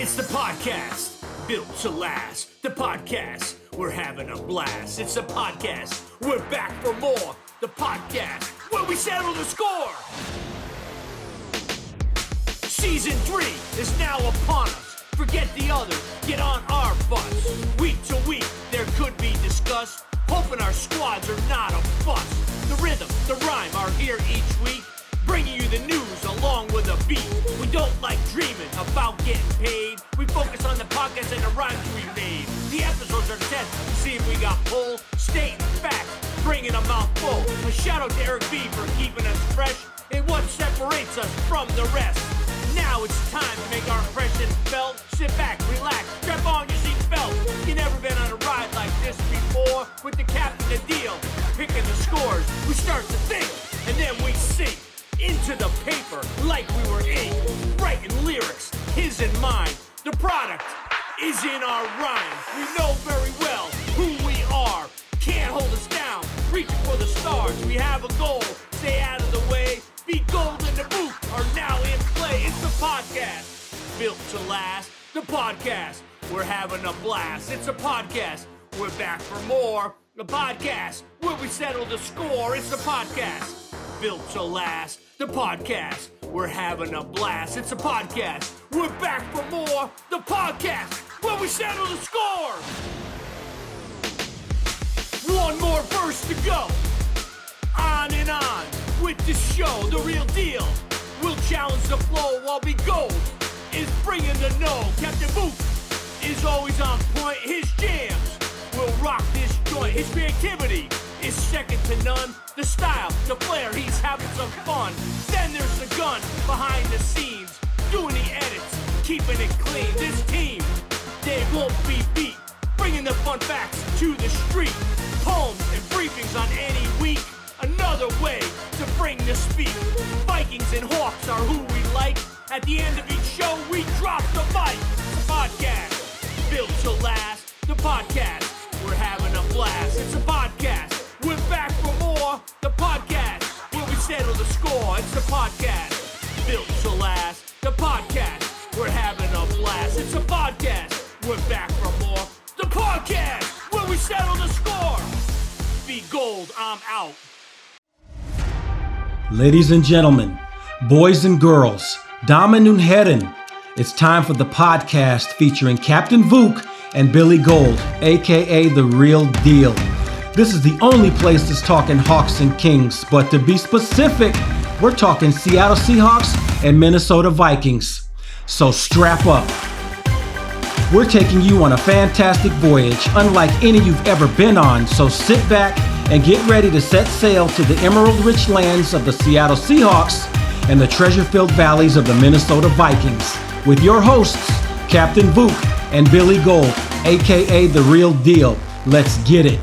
It's the podcast built to last. The podcast, we're having a blast. It's the podcast, we're back for more. The podcast, where we settle the score. Season 3 is now upon us. Forget the others, get on our bus. Week to week, there could be discussed. Hoping our squads are not a bust. The rhythm, the rhyme are here each week, bringing you the news along with a beat. We don't like dreaming about getting paid. We focus on the podcast and the rhymes we made. The episodes are tests to see if we got pull. Stating facts, bringing a mouthful. A shout out to Eric B for keeping us fresh in what separates us from the rest. Now it's time to make our impression felt. Sit back, relax, strap on your seatbelt. You never been on a ride like this before. With the captain the deal, picking the scores. We start to think, and then we sink into the paper like we were ink. Writing lyrics, his and mine. The product is in our rhyme. We know very well who we are. Can't hold us down, reaching for the stars. We have a goal, stay out of the way. Be gold in the booth are now in play. It's the podcast, built to last. The podcast, we're having a blast. It's a podcast, we're back for more. The podcast, where we settle the score. It's the podcast, built to last. The podcast, we're having a blast. It's a podcast, we're back for more. The podcast, where we settle the score. One more verse to go. On and on with the show, the real deal. We'll challenge the flow while we gold is bringing the know. Captain Booth is always on point. His jams will rock this joint. His creativity is second to none. The style, the flair, he's having some fun. Then there's the gun behind the scenes, doing the edits, keeping it clean. This team, they won't be beat, bringing the fun facts to the street. Poems and briefings on any week. Another way to bring the speak. Vikings and Hawks are who we like. At the end of each show, we drop the mic. The podcast, built to last. The podcast, we're having a blast. It's a podcast, we're back for more. The podcast, where we settle the score. It's the podcast, built to last. The podcast, we're having a blast. It's a podcast, we're back for more. The podcast, where we settle the score. Be gold, I'm out. Ladies and gentlemen, boys and girls, Damen und Herren, it's time for the podcast featuring Captain Vuk and Billy Gold, aka The Real Deal. This is the only place that's talking Hawks and Kings, but to be specific, we're talking Seattle Seahawks and Minnesota Vikings. So strap up. We're taking you on a fantastic voyage, unlike any you've ever been on, so sit back and get ready to set sail to the emerald-rich lands of the Seattle Seahawks and the treasure-filled valleys of the Minnesota Vikings with your hosts, Captain Vuk and Billy Gold, aka The Real Deal. Let's get it.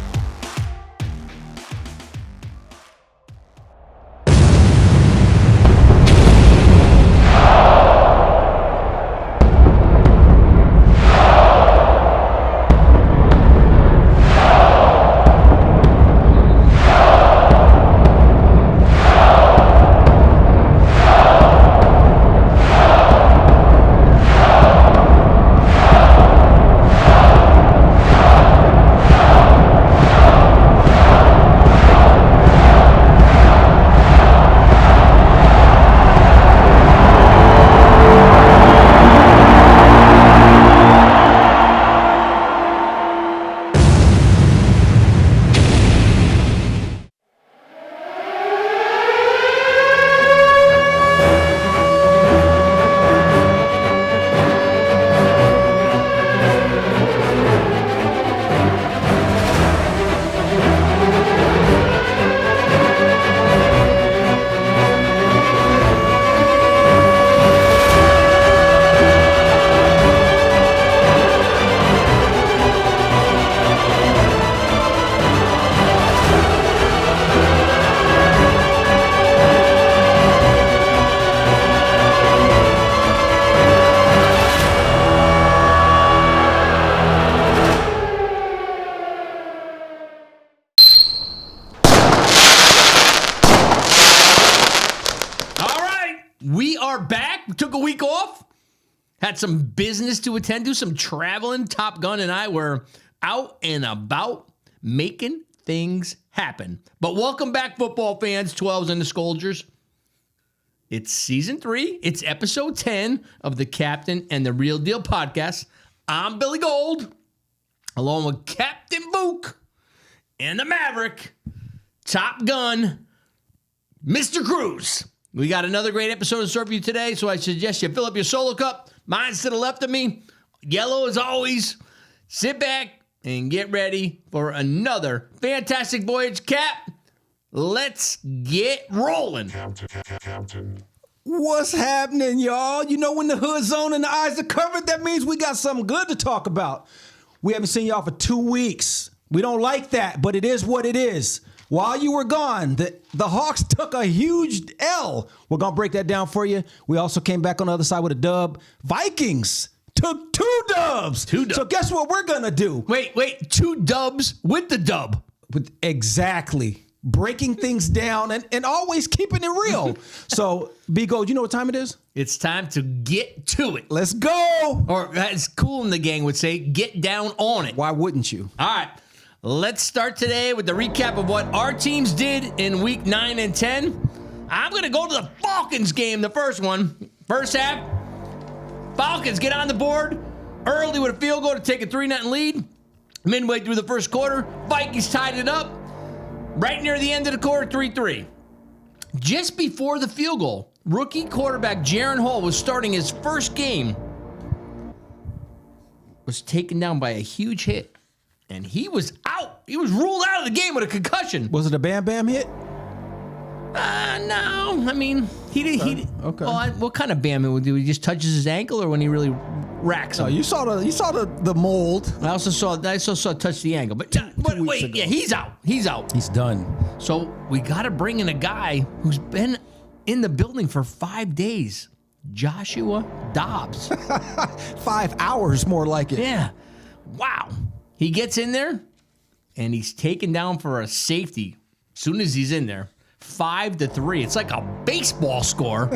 We are back. We took a week off. had some business to attend to, some traveling. Top Gun and I were out and about making things happen. But welcome back, football fans, 12s and the Scolders. It's season 3. It's episode 10 of the Captain and the Real Deal podcast. I'm Billy Gold, along with Captain Vuk and the Maverick, Top Gun, Mr. Cruz. We got another great episode to serve you today, so I suggest you fill up your solo cup. Mine's to the left of me. Yellow as always. Sit back and get ready for another fantastic voyage. Cap, let's get rolling. What's happening, y'all? You know, when the hood's on and the eyes are covered, that means we got something good to talk about. We haven't seen y'all for 2 weeks. We don't like that, but it is what it is. While you were gone, the Hawks took a huge L. We're going to break that down for you. We also came back on the other side with a dub. Vikings took 2 dubs. 2 dubs. So guess what we're going to do? Wait, 2 dubs with the dub. Exactly. Breaking things down and always keeping it real. So, B-Gold, you know what time it is? It's time to get to it. Let's go. Or as Cool in the Gang would say, get down on it. Why wouldn't you? All right. Let's start today with the recap of what our teams did in week 9 and 10. I'm going to go to the Falcons game, the first one. First half, Falcons get on the board early with a field goal to take a 3-0 lead. Midway through the first quarter, Vikings tied it up. Right near the end of the quarter, 3-3. Just before the field goal, rookie quarterback Jaren Hall was starting his first game. Was taken down by a huge hit. And he was out. He was ruled out of the game with a concussion. Was it a Bam Bam hit? No. I mean, he did. Okay. Well, what kind of Bam would do? He just touches his ankle, or when he really racks him? You saw the mold. I also saw touch the ankle. But wait, ago. yeah, he's out. He's out. He's done. So we got to bring in a guy who's been in the building for 5 days. Joshua Dobbs. 5 hours, more like it. Yeah. Wow. He gets in there, and he's taken down for a safety as soon as he's in there. 5-3. It's like a baseball score.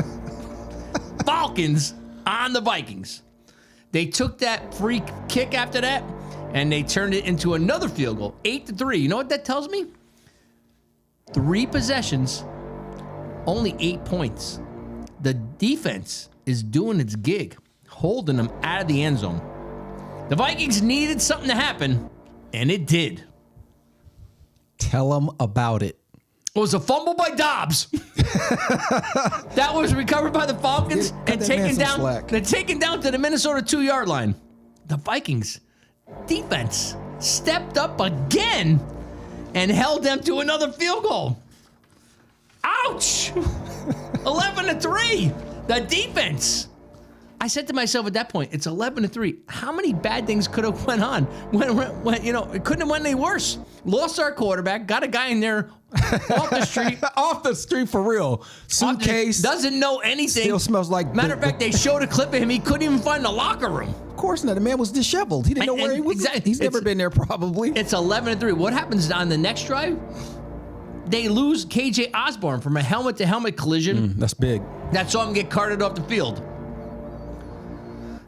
Falcons on the Vikings. They took that free kick after that, and they turned it into another field goal. 8-3. You know what that tells me? 3 possessions, only 8 points. The defense is doing its gig, holding them out of the end zone. The Vikings needed something to happen, and it did. Tell them about it. It was a fumble by Dobbs. That was recovered by the Falcons and taken down to the Minnesota 2-yard line. The Vikings defense stepped up again and held them to another field goal. Ouch! 11-3. The defense. I said to myself at that point, it's 11-3. How many bad things could have went on? When it couldn't have went any worse. Lost our quarterback, got a guy in there off the street. Off the street for real. Suitcase. Doesn't know anything. Still smells like... Matter of fact, they showed a clip of him. He couldn't even find the locker room. Of course not. The man was disheveled. He didn't know where he was. Exactly. He's never been there probably. It's 11-3. What happens on the next drive? They lose KJ Osborne from a helmet-to-helmet collision. That's big. That saw him get carted off the field.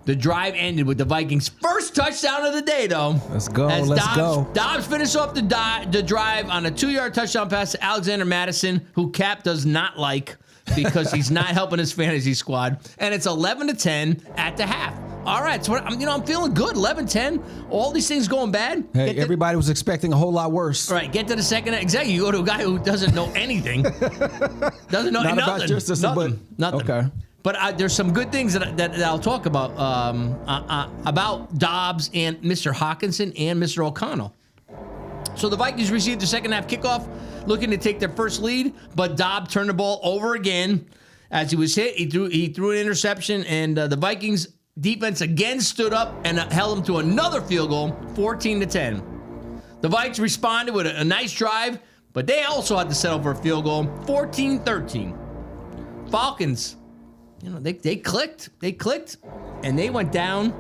The drive ended with the Vikings' first touchdown of the day, though. Let's go. Dobbs finished off the drive on a 2-yard touchdown pass to Alexander Madison, who Cap does not like because he's not helping his fantasy squad. And it's 11-10 at the half. All right, so I'm feeling good. 11-10. All these things going bad. Hey, everybody was expecting a whole lot worse. All right, get to the second. Exactly. You go to a guy who doesn't know anything. Doesn't know Not nothing. about your system, Nothing. Okay. But there's some good things that I'll talk about Dobbs and Mr. Hawkinson and Mr. O'Connell. So the Vikings received the second half kickoff, looking to take their first lead, but Dobbs turned the ball over again as he was hit. He threw an interception, and the Vikings defense again stood up and held them to another field goal, 14-10. The Vikes responded with a nice drive, but they also had to settle for a field goal, 14-13. Falcons, they clicked, and they went down,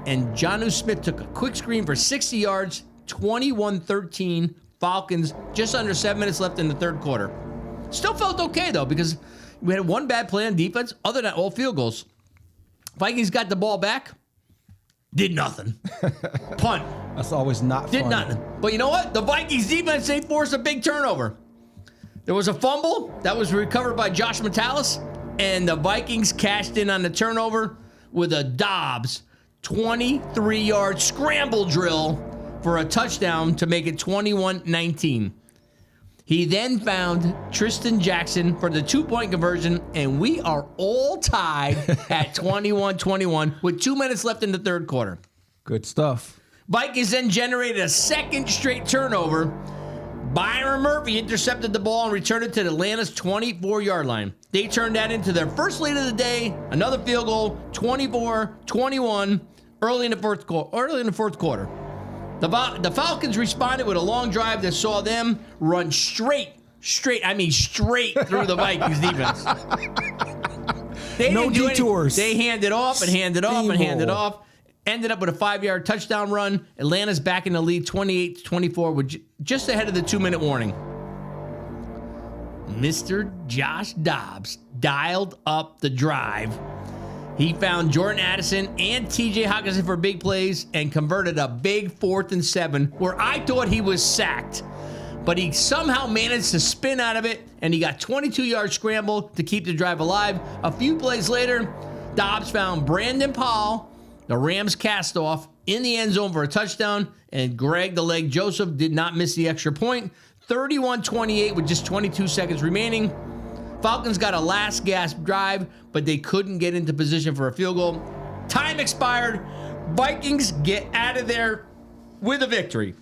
and Jonnu Smith took a quick screen for 60 yards, 21-13. Falcons, just under 7 minutes left in the third quarter. Still felt okay, though, because we had one bad play on defense. Other than that, all field goals. Vikings got the ball back. Did nothing. Punt. That's always not Did fun. nothing. But you know what? The Vikings defense, they forced a big turnover. There was a fumble that was recovered by Josh Metellus, and the Vikings cashed in on the turnover with a Dobbs 23-yard scramble drill for a touchdown to make it 21-19. He then found Tristan Jackson for the 2-point conversion, and we are all tied at 21-21 with 2 minutes left in the third quarter. Good stuff. Vikings then generated a second straight turnover. Byron Murphy intercepted the ball and returned it to Atlanta's 24-yard line. They turned that into their first lead of the day. Another field goal, 24-21, early in the fourth quarter. The Falcons responded with a long drive that saw them run straight through the Vikings defense. They No didn't do detours. They handed off and handed off and handed off. Ended up with a 5-yard touchdown run. Atlanta's back in the lead 28-24 with just ahead of the 2-minute warning. Mr. Josh Dobbs dialed up the drive. He found Jordan Addison and TJ Hockenson for big plays and converted a big 4th and 7 where I thought he was sacked. But he somehow managed to spin out of it, and he got 22-yard scramble to keep the drive alive. A few plays later, Dobbs found Brandon Powell, the Rams cast-off, in the end zone for a touchdown, and Greg the Leg Joseph did not miss the extra point. 31-28 with just 22 seconds remaining. Falcons got a last-gasp drive, but they couldn't get into position for a field goal. Time expired. Vikings get out of there with a victory.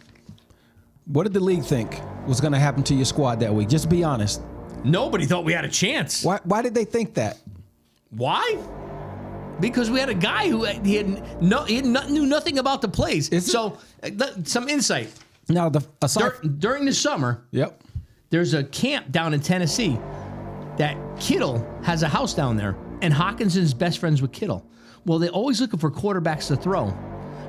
What did the league think was going to happen to your squad that week? Just be honest. Nobody thought we had a chance. Why did they think that? Why? Because we had a guy who knew nothing about the plays. So, some insight. Now, During the summer, Yep. there's a camp down in Tennessee that Kittle has a house down there, and Hawkinson's best friends with Kittle. Well, they're always looking for quarterbacks to throw.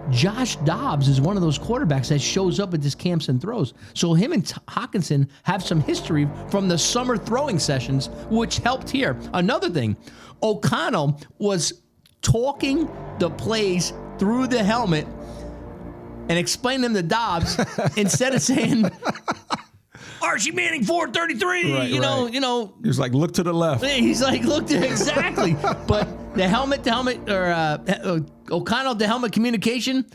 Josh Dobbs is one of those quarterbacks that shows up at these camps and throws. So him and Hockenson have some history from the summer throwing sessions, which helped here. Another thing, O'Connell was talking the plays through the helmet and explaining them to Dobbs instead of saying Archie Manning 433. Right, you know. He was like, look to the left. He's like, look to exactly. But the helmet to helmet or O'Connell to helmet communication.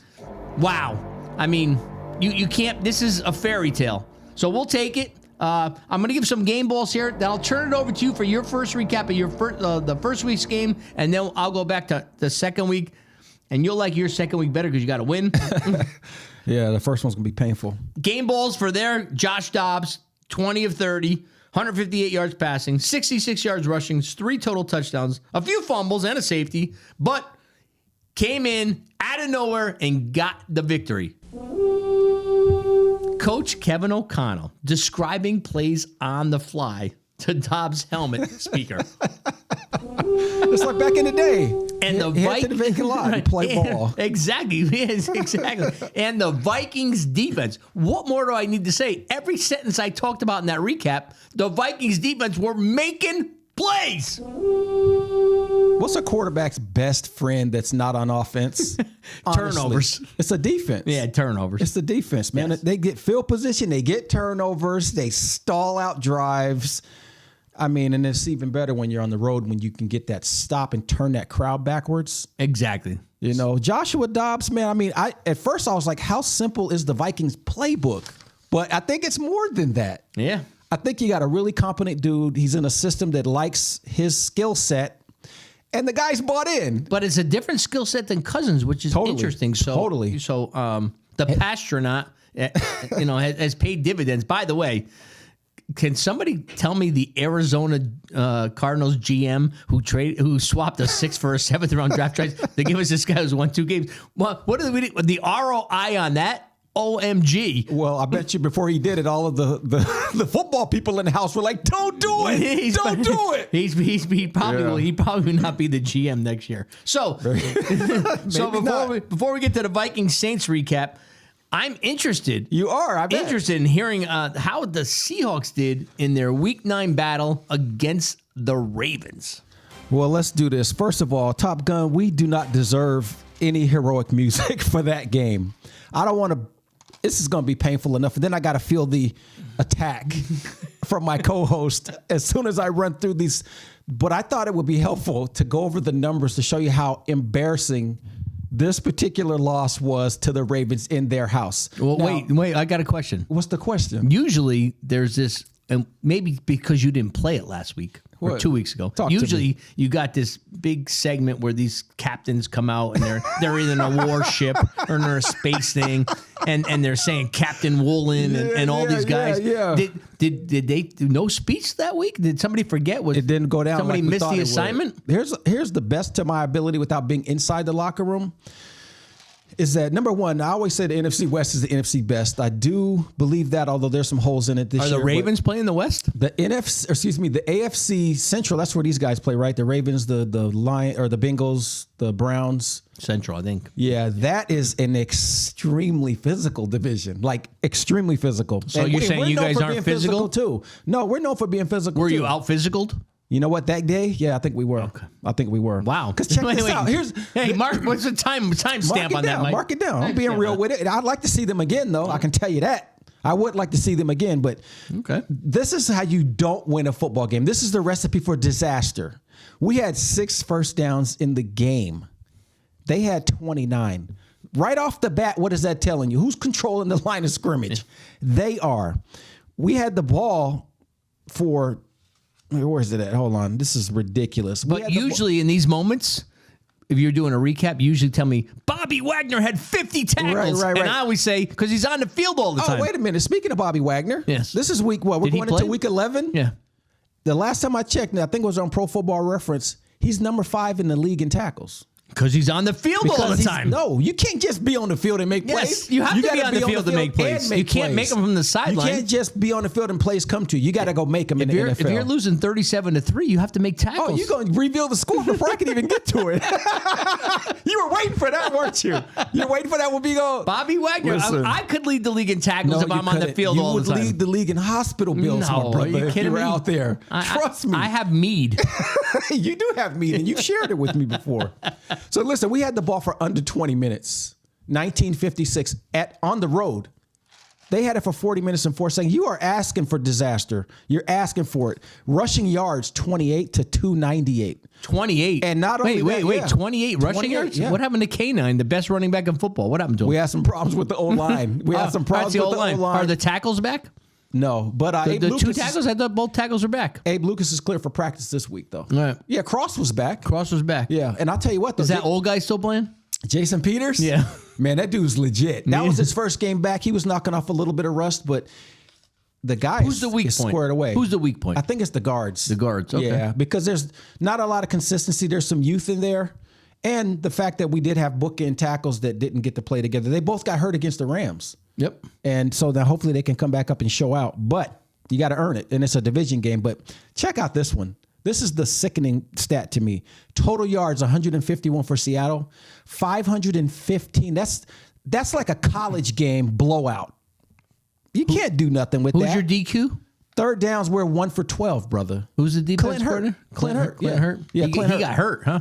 Wow. I mean, you can't. This is a fairy tale. So we'll take it. I'm going to give some game balls here. Then I'll turn it over to you for your first recap of your the first week's game, and then I'll go back to the second week, and you'll like your second week better because you got to win. Yeah, the first one's going to be painful. Game balls for there. Josh Dobbs, 20 of 30, 158 yards passing, 66 yards rushing, 3 total touchdowns, a few fumbles and a safety, but came in out of nowhere and got the victory. Coach Kevin O'Connell describing plays on the fly to Dobbs' helmet speaker. It's like back in the day. And the Head to the vacant lot and play ball. Exactly. Yes, exactly. And the Vikings defense. What more do I need to say? Every sentence I talked about in that recap, the Vikings defense were making plays. What's a quarterback's best friend that's not on offense? Honestly, Turnovers. It's a defense. Yeah, turnovers. It's the defense, man. Yes. They get field position, they get turnovers, they stall out drives. I mean, and it's even better when you're on the road when you can get that stop and turn that crowd backwards. Exactly. You know, Joshua Dobbs, man, I mean, at first I was like, how simple is the Vikings playbook? But I think it's more than that. Yeah. I think you got a really competent dude. He's in a system that likes his skill set, and the guy's bought in. But it's a different skill set than Cousins, which is interesting. So, the Pastronaut, has paid dividends. By the way, can somebody tell me the Arizona Cardinals GM who swapped a 6th for a 7th round draft choice? They give us this guy who's won 2 games. What do we do? The ROI on that? OMG. Well, I bet you before he did it, all of the football people in the house were like, "Don't do it! Don't do it!" He probably will not be the GM next year. So before we get to the Vikings Saints recap, I'm interested. You are. I bet. Interested in hearing how the Seahawks did in their Week 9 battle against the Ravens. Well, let's do this. First of all, Top Gun, we do not deserve any heroic music for that game. I don't want to. This is going to be painful enough. And then I got to feel the attack from my co-host as soon as I run through these. But I thought it would be helpful to go over the numbers to show you how embarrassing this particular loss was to the Ravens in their house. Well, Now, wait. I got a question. What's the question? Usually there's this, and maybe because you didn't play it last week or What? 2 weeks ago. Talk to Usually me. you got this big segment where these captains come out and they're in a warship or they're a space thing, and they're saying Captain Woolen and all these guys. Yeah. Did they do no speech that week? Did somebody forget? It didn't go down. Somebody like we missed thought the it would. assignment? Here's the best to my ability without being inside the locker room. Is that number one? I always say the NFC West is the NFC best. I do believe that, although there's some holes in it this Are year. the Ravens playing the West? The the AFC Central. That's where these guys play, right? The Ravens, the Lion, or the Bengals, the Browns. Central, I think. Yeah, that is an extremely physical division, like extremely physical. So you're saying we're you known guys for aren't being physical? too? No, we're known for being physical. Were too. you out physicaled? You know what? That day, yeah, I think we were. Okay. I think we were. Wow. Because check this out. Hey, Mark, what's the time stamp on that, Mike? Mark it down. I'm being real with it. I'd like to see them again, though. I can tell you that. I would like to see them again, but Okay. This is how you don't win a football game. This is the recipe for disaster. We had 6 first downs in the game. They had 29. Right off the bat, what is that telling you? Who's controlling the line of scrimmage? They are. We had the ball for... Where is it at? Hold on. This is ridiculous. But usually in these moments, if you're doing a recap, you usually tell me Bobby Wagner had 50 tackles. Right. And I always say, because he's on the field all the time. Oh, wait a minute. Speaking of Bobby Wagner. Yes. This is week what? We're Did he going into play? week 11? Yeah. The last time I checked, I think it was on Pro Football Reference, he's number 5 in the league in tackles. Because he's on the field all the He's- time. No, you can't just be on the field and make plays. Yes, you have to gotta be on the field to make plays. and You can't make them from the sideline. You can't just be on the field and plays come to you. You got to go make them in the NFL. If you're losing 37-3, you have to make tackles. Oh, you're going to reveal the score before I can even get to it. You were waiting for that, weren't you? You were waiting for that when we go. Bobby Wagner, Listen. I could lead the league in tackles if you I'm on the couldn't. field you all the time. would lead the league in hospital bills, No, my brother. are you if kidding you were me? out there. Trust me. I have mead. You do have meat, and you've shared it with me before. So listen, we had the ball for under 20 minutes. 1956 on the road. They had it for 40 minutes and 4 seconds. You are asking for disaster. You're asking for it. Rushing yards, 28 to 298. 28. And not only wait, that, yeah. 28 rushing 28, yards? yeah. What happened to K9, the best running back in football? What happened to him? We had some problems with the O-line. We had some problems with the O-line. Are the tackles back? No, but Abe The Lucas two tackles? I thought both tackles are back. Abe Lucas is clear for practice this week, though. Right. Yeah, Cross was back. Cross was back. Yeah, and I'll tell you what, though. Is that old guy still playing? Jason Peters? Yeah. Man, that dude's legit. That was his first game back. He was knocking off a little bit of rust, but the guy Who's the weak is point? squared away. Who's the weak point? I think it's the guards. The guards, okay. Yeah, because there's not a lot of consistency. There's some youth in there. And the fact that we did have bookend tackles that didn't get to play together. They both got hurt against the Rams. Yep. And so then hopefully they can come back up and show out. But you got to earn it. And it's a division game. But check out this one. This is the sickening stat to me. Total yards, 151 for Seattle. 515. That's like a college game blowout. You can't do nothing with Who's that. your DQ? Third downs, we're 1 for 12, brother. Who's the defense Clint Hurt. partner? Clint Hurt. Clint Yeah. Hurt. Yeah, he, Clint he Hurt. got hurt, huh?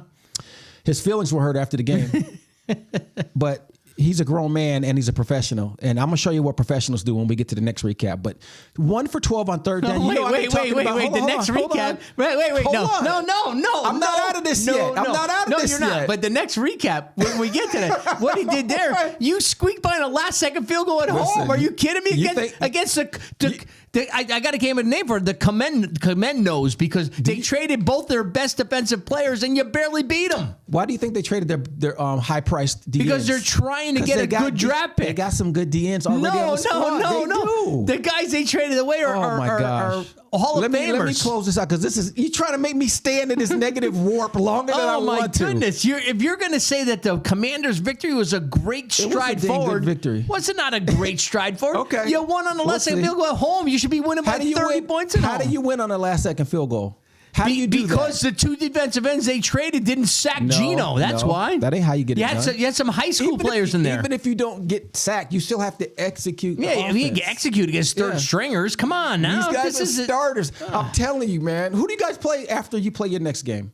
His feelings were hurt after the game. But he's a grown man and he's a professional. And I'm going to show you what professionals do when we get to the next recap. But 1 for 12 on third down. You know I've been talking about- Wait. The next recap. Wait. Hold No. I'm not out of this yet. I'm not out of this you're not. yet. But the next recap, when we get to that, what he did there, you squeaked by on a last second field goal at home. Are you kidding me? you Against I got to came a name for it, the Comendos, because they traded both their best defensive players and you barely beat them. Why do you think they traded their high-priced DNs? Because they're trying to get a good draft pick. They got some good DNs already on the squad. No. They do. The guys they traded away are Hall of Famers. Let me close this out because you trying to make me stay in this negative warp longer than I Oh my want to. goodness! If you're going to say that the Commanders' victory was a great stride dang good forward, victory. was it not a great stride forward? Okay. You won on the last second see. field goal at home. You should be winning by 30 points at home. How do you win on the last second field goal? How do you do because that? the two defensive ends they traded didn't sack Geno. That's no. why. That ain't how you get it done. You had some high school players in there. Even if you don't get sacked, you still have to execute. Yeah, the you offense. can execute against third stringers. Come on now. These guys this are is starters. I'm telling you, man. Who do you guys play after you play your next game?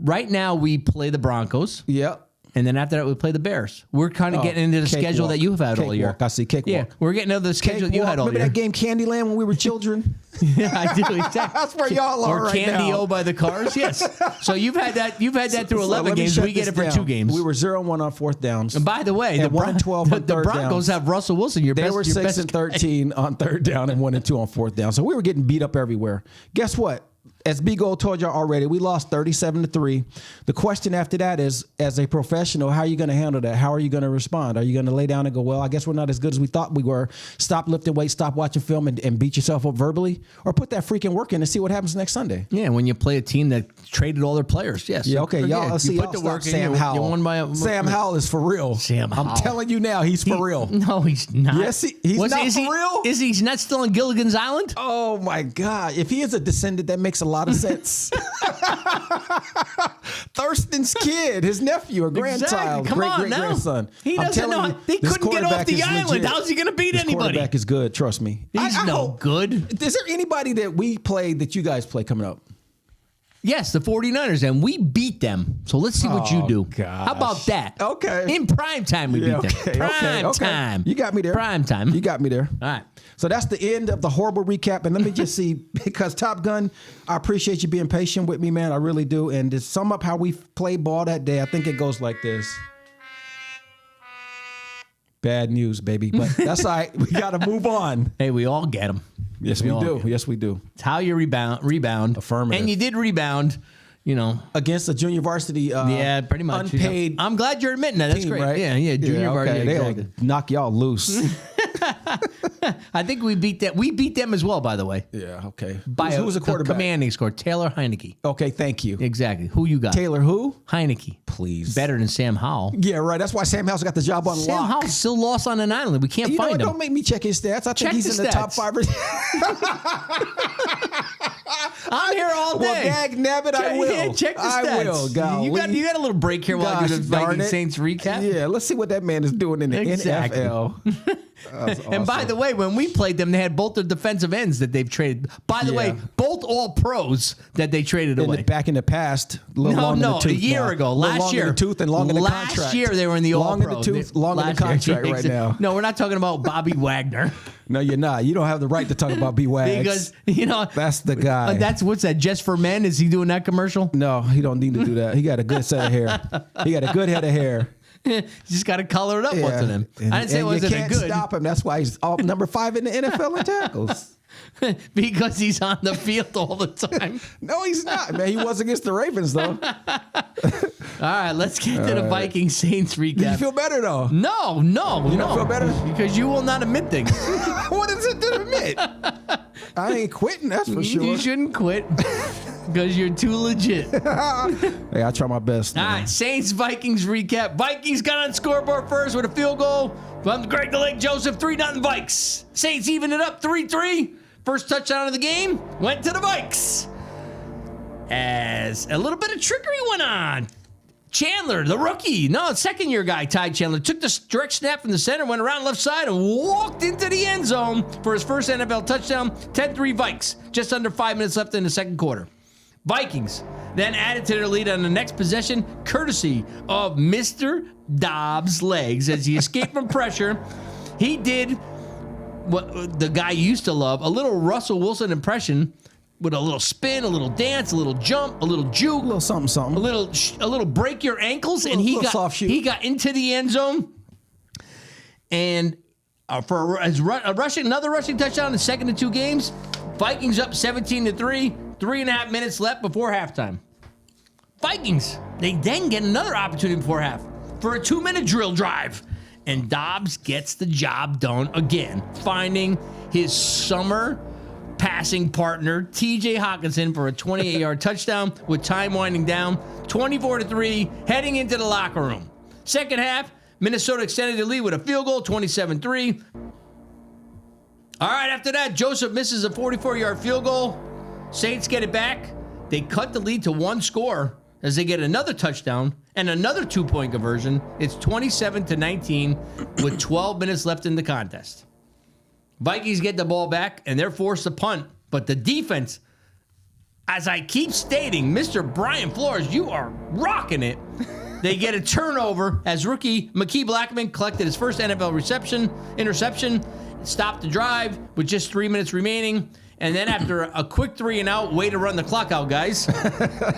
right now we play the Broncos. Yep. And then after that, we play the Bears. We're kind of getting into the schedule that you've had all year. Cakewalk. I see cakewalk. Yeah, we're getting into the schedule that you had all year. Remember that game Candyland when we were children? Yeah, I do. Exactly. That's where y'all are right now. Or Candy-O by the Cars. Yes. So you've had that. You've had that through 11 games. We get it for 2 games. We were 0-1 on 4th downs. And by the way, and the 1-12 on the third Broncos downs. have Russell Wilson. They were 6-13 on 3rd down and 1-2 on 4th down. So we were getting beat up everywhere. Guess what? As B Gold told y'all already, we lost 37-3. The question after that is, as a professional, how are you going to handle that? How are you going to respond? Are you going to lay down and go, well, I guess we're not as good as we thought we were. Stop lifting weights, stop watching film, and beat yourself up verbally? Or put that freaking work in and see what happens next Sunday? Yeah, when you play a team that traded all their players. Yes. Yeah, okay. Y'all see, put the work in. Sam Howell. You won by Sam Howell is for real. Sam Howell. I'm telling you now, he's for real. No, he's not. Yes, he's not for real? Is he not still on Gilligan's Island? Oh, my God. If he is a descendant, that makes a lot of sense. Thurston's kid, his nephew or grandchild, Come on, great-grandson. He doesn't know. They couldn't get off the island. How's he going to beat anybody? Quarterback is good. Trust me. He's no good. Is there anybody that we play that you guys play coming up? Yes, the 49ers, and we beat them. So let's see what you do. Gosh. How about that? Okay. In prime time, we beat them. Okay. Prime time. You got me there. Prime time. You got me there. All right. So that's the end of the horrible recap. And let me just see, because Top Gun, I appreciate you being patient with me, man. I really do. And to sum up how we played ball that day, I think it goes like this. Bad news, baby. But that's all right. We got to move on. Hey, we all get them. Yes, we do. Yes, we do. It's how you rebound. Affirmative. And you did rebound, against a junior varsity yeah, pretty much. unpaid I'm glad you're admitting that. That's team, great. right? Yeah, junior varsity. Okay. Exactly. They'll knock y'all loose. I think we beat that. We beat them as well, by the way. Yeah, okay. By Who was the quarterback? Commanding score, Taylor Heineke. Okay, thank you. Exactly. Who you got? Taylor who? Heineke. Please. Better than Sam Howell. Yeah, right. That's why Sam Howell's got the job on lock. Sam Howell still lost on an island. We can't You know find what? him. Don't make me check his stats. I Check think he's the in the top stats. 5. I'm here all day. Well, dag nabbit, I will. Yeah, check the stats. I will. Golly. You got a little break here while I do the Gosh, darn Viking it. Saints recap. Yeah, let's see what that man is doing in the Exactly. NFL. That's And by awesome. the way, when we played them, they had both the defensive ends that they've traded. By the Yeah. way, both all pros that they traded away. Back in the past, a little long in the tooth a year now. ago, A little last long year. in the tooth and long in the last contract. year they were in the all long in the tooth, long in the contract right now. No, we're not talking about Bobby Wagner. No, you're not. You don't have the right to talk about B Wags. Because that's the guy. What's that? Just for Men? Is he doing that commercial? No, he don't need to do that. He got a good set of hair. He got a good head of hair. You just got to color it up once in him. I didn't say it wasn't you can't good. stop him. That's why he's number 5 in the NFL in tackles. Because he's on the field all the time. No, he's not, man. He was against the Ravens, though. All right, let's get to the Viking Saints recap. Do you feel better, though? No. You don't feel better? Because you will not admit things. What is it to admit? I ain't quitting, that's for sure. You shouldn't quit because you're too legit. Hey, I try my best. All right, Saints-Vikings recap. Vikings got on scoreboard first with a field goal from Greg the Lake Joseph, 3-0 Vikes. Saints even it up 3-3. First touchdown of the game went to the Vikes. As a little bit of trickery went on. Chandler, the rookie, second-year guy, Ty Chandler, took the direct snap from the center, went around left side, and walked into the end zone for his first NFL touchdown, 10-3 Vikes. Just under 5 minutes left in the second quarter. Vikings then added to their lead on the next possession, courtesy of Mr. Dobbs' legs as he escaped from pressure. He did what the guy used to love, a little Russell Wilson impression with a little spin, a little dance, a little jump, a little juke, A little something. a little break your ankles, and Little soft shoot. he got into the end zone, and for another rushing touchdown in second to 2 games. Vikings up 17-3, 3.5 minutes left before halftime. Vikings, they then get another opportunity before half for a 2-minute drill drive, and Dobbs gets the job done again, finding his summer passing partner, TJ Hawkinson, for a 28-yard touchdown with time winding down, 24-3, heading into the locker room. Second half, Minnesota extended the lead with a field goal, 27-3. All right, after that, Joseph misses a 44-yard field goal. Saints get it back. They cut the lead to 1 score as they get another touchdown and another 2-point conversion. It's 27-19 with 12 minutes left in the contest. Vikings get the ball back, and they're forced to punt. But the defense, as I keep stating, Mr. Brian Flores, you are rocking it. They get a turnover as rookie Makee Blackman collected his first NFL interception, stopped the drive with just 3 minutes remaining. And then after a quick 3-and-out, way to run the clock out, guys.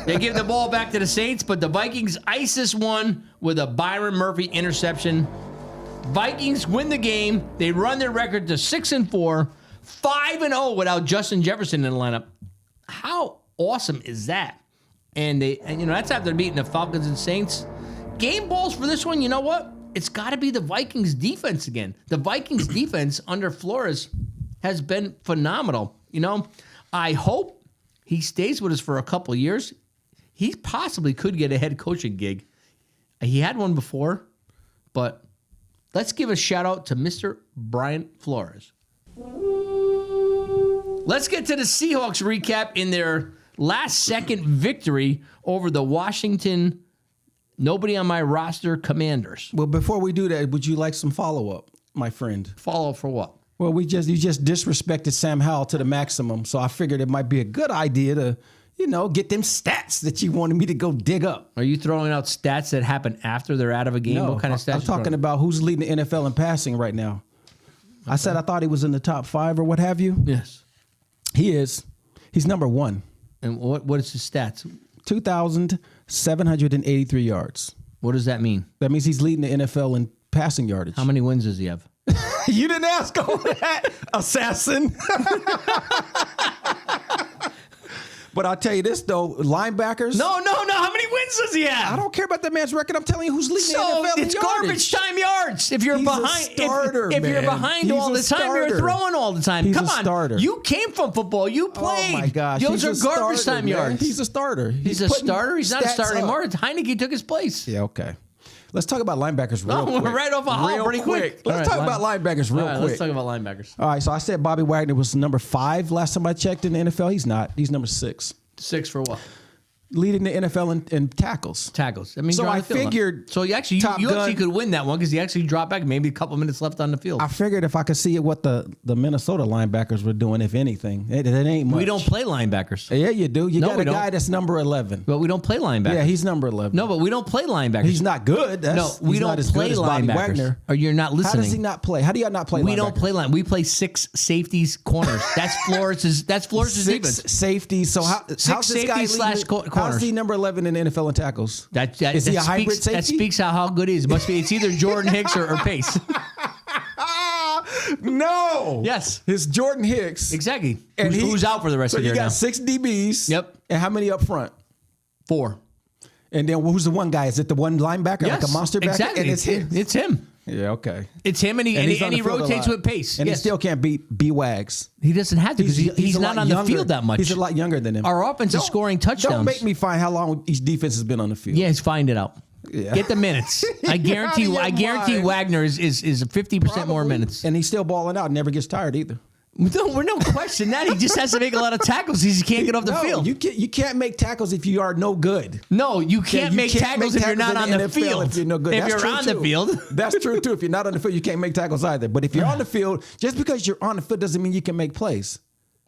They give the ball back to the Saints, but the Vikings ice this one with a Byron Murphy interception. Vikings win the game. They run their record to 6-4, 5-0 without Justin Jefferson in the lineup. How awesome is that? And that's after beating the Falcons and Saints. Game balls for this one, you know what? It's got to be the Vikings defense again. The Vikings defense under Flores has been phenomenal. I hope he stays with us for a couple of years. He possibly could get a head coaching gig. He had one before, but let's give a shout out to Mr. Brian Flores. Let's get to the Seahawks recap in their last second victory over the Washington nobody on my roster Commanders. Well, before we do that, would you like some follow-up, my friend? Follow for what? Well, you just disrespected Sam Howell to the maximum, so I figured it might be a good idea to, get them stats that you wanted me to go dig up. Are you throwing out stats that happen after they're out of a game? No, what kind of stats? I'm talking about who's leading the NFL in passing right now. Okay. I said I thought he was in the top 5 or what have you. Yes. He is. He's number 1. And what is his stats? 2,783 yards. What does that mean? That means he's leading the NFL in passing yardage. How many wins does he have? You didn't ask all that, assassin. But I'll tell you this, though, linebackers. No. How many wins does he have? I don't care about that man's record. I'm telling you who's leading the NFL in it's yardage. garbage time yards. If you're He's behind, a starter, if you're man. behind He's all a the time, starter. you're throwing all the time. He's Come a on, starter. you came from football. You played. Oh my gosh, those he's are a garbage starter, time man. yards. He's a starter. He's a putting starter. He's not a stats starter up. anymore. Heineke took his place. Yeah, okay. Let's talk about linebackers real quick. We're right off a hop real pretty quick. Let's talk about linebackers real quick. Let's talk about linebackers. All right, so I said Bobby Wagner was number 5 last time I checked in the NFL. He's not. He's number 6. 6 for what? Leading the NFL in tackles. Tackles. I mean, So I figured So you actually could win that one because he actually dropped back maybe a couple minutes left on the field. I figured if I could see what the Minnesota linebackers were doing, if anything, it ain't much. We don't play linebackers. Yeah, you do. You No, got we a don't. guy that's number 11. But we don't play linebackers. Yeah, he's number 11. No, but we don't play linebackers. He's not good. No, we he's don't not as play good as Bobby linebackers. Wagner. Or you're not listening. How does he not play? How do you not play linebackers? We don't play line. We play 6 safeties, corners. That's Flores' defense. 6 safeties. So how's this guy safeties / corners. How's he number 11 in the NFL in tackles? Is he a hybrid safety? That speaks how good he is. It must be. It's either Jordan Hicks or Pace. No. Yes. It's Jordan Hicks. Exactly. And Who's out for the rest so of the year you got now? 6 DBs. Yep. And how many up front? 4. And then who's the one guy? Is it the one linebacker, Yes. like a monster backer? Exactly. And it's him. It's him. Yeah, okay. It's him, and he's on he the field a rotates lot. with Pace. And yes. he still can't beat B-Wags. He doesn't have to because he's a not lot on the younger. field that much. He's a lot younger than him. Our offense is scoring touchdowns. Don't make me find how long each defense has been on the field. Yes, find it out. Yeah. Get the minutes. I guarantee. You're out of your mind. Wagner is 50% more Probably. minutes. And he's still balling out. Never gets tired either. We're no question that he just has to make a lot of tackles. He can't get off the field. You can't make tackles if you are no good. No, you can't make tackles if you're not on the NFL field. If you're no good. If That's you're true on too. the field. That's true too. If you're not on the field, you can't make tackles either. But if you're on the field, just because you're on the field doesn't mean you can make plays.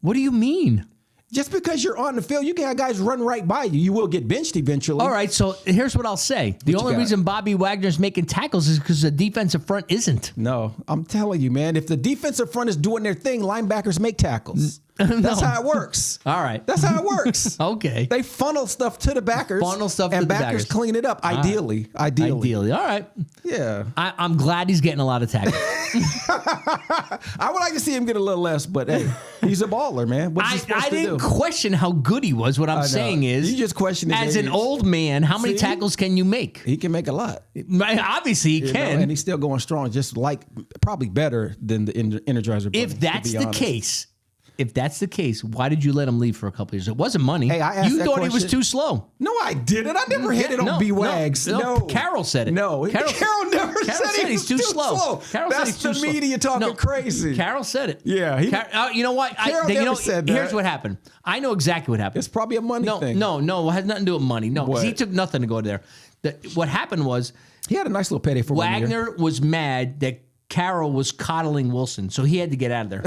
What do you mean? Just because you're on the field, you can have guys run right by you. You will get benched eventually. All right, so here's what I'll say. The you only got? reason Bobby Wagner's making tackles is because the defensive front isn't. No, I'm telling you, man. If the defensive front is doing their thing, linebackers make tackles. That's how it works. All right. That's how it works. Okay. They funnel stuff to the backers. And backers clean it up. Ideally. Ideally. All right. Yeah. I'm glad he's getting a lot of tackles. I would like to see him get a little less, but hey, he's a baller, man. What's he supposed I to didn't do? question how good he was. What I'm saying is, You just question his as an age. old man, how many See? tackles can you make? He can make a lot. Obviously, he You know, can. and he's still going strong, just like probably better than the Energizer Bunny. If that's the case, why did you let him leave for a couple years? It wasn't money. Hey, I asked you that thought he was question. too slow. No, I didn't. I never hit it on B-Wags. No. Carol said it. No, Carol never said he's too slow. Carol said That's he's too the slow. media talking No, crazy. Carol said it. Yeah, you know what? Carol never said that. Here's what happened. I know exactly what happened. It's probably a money thing. No, it has nothing to do with money. No, 'cause What? he took nothing to go there. What happened was He had a nice little payday for 1 year. Wagner was mad that Carol was coddling Wilson, so he had to get out of there.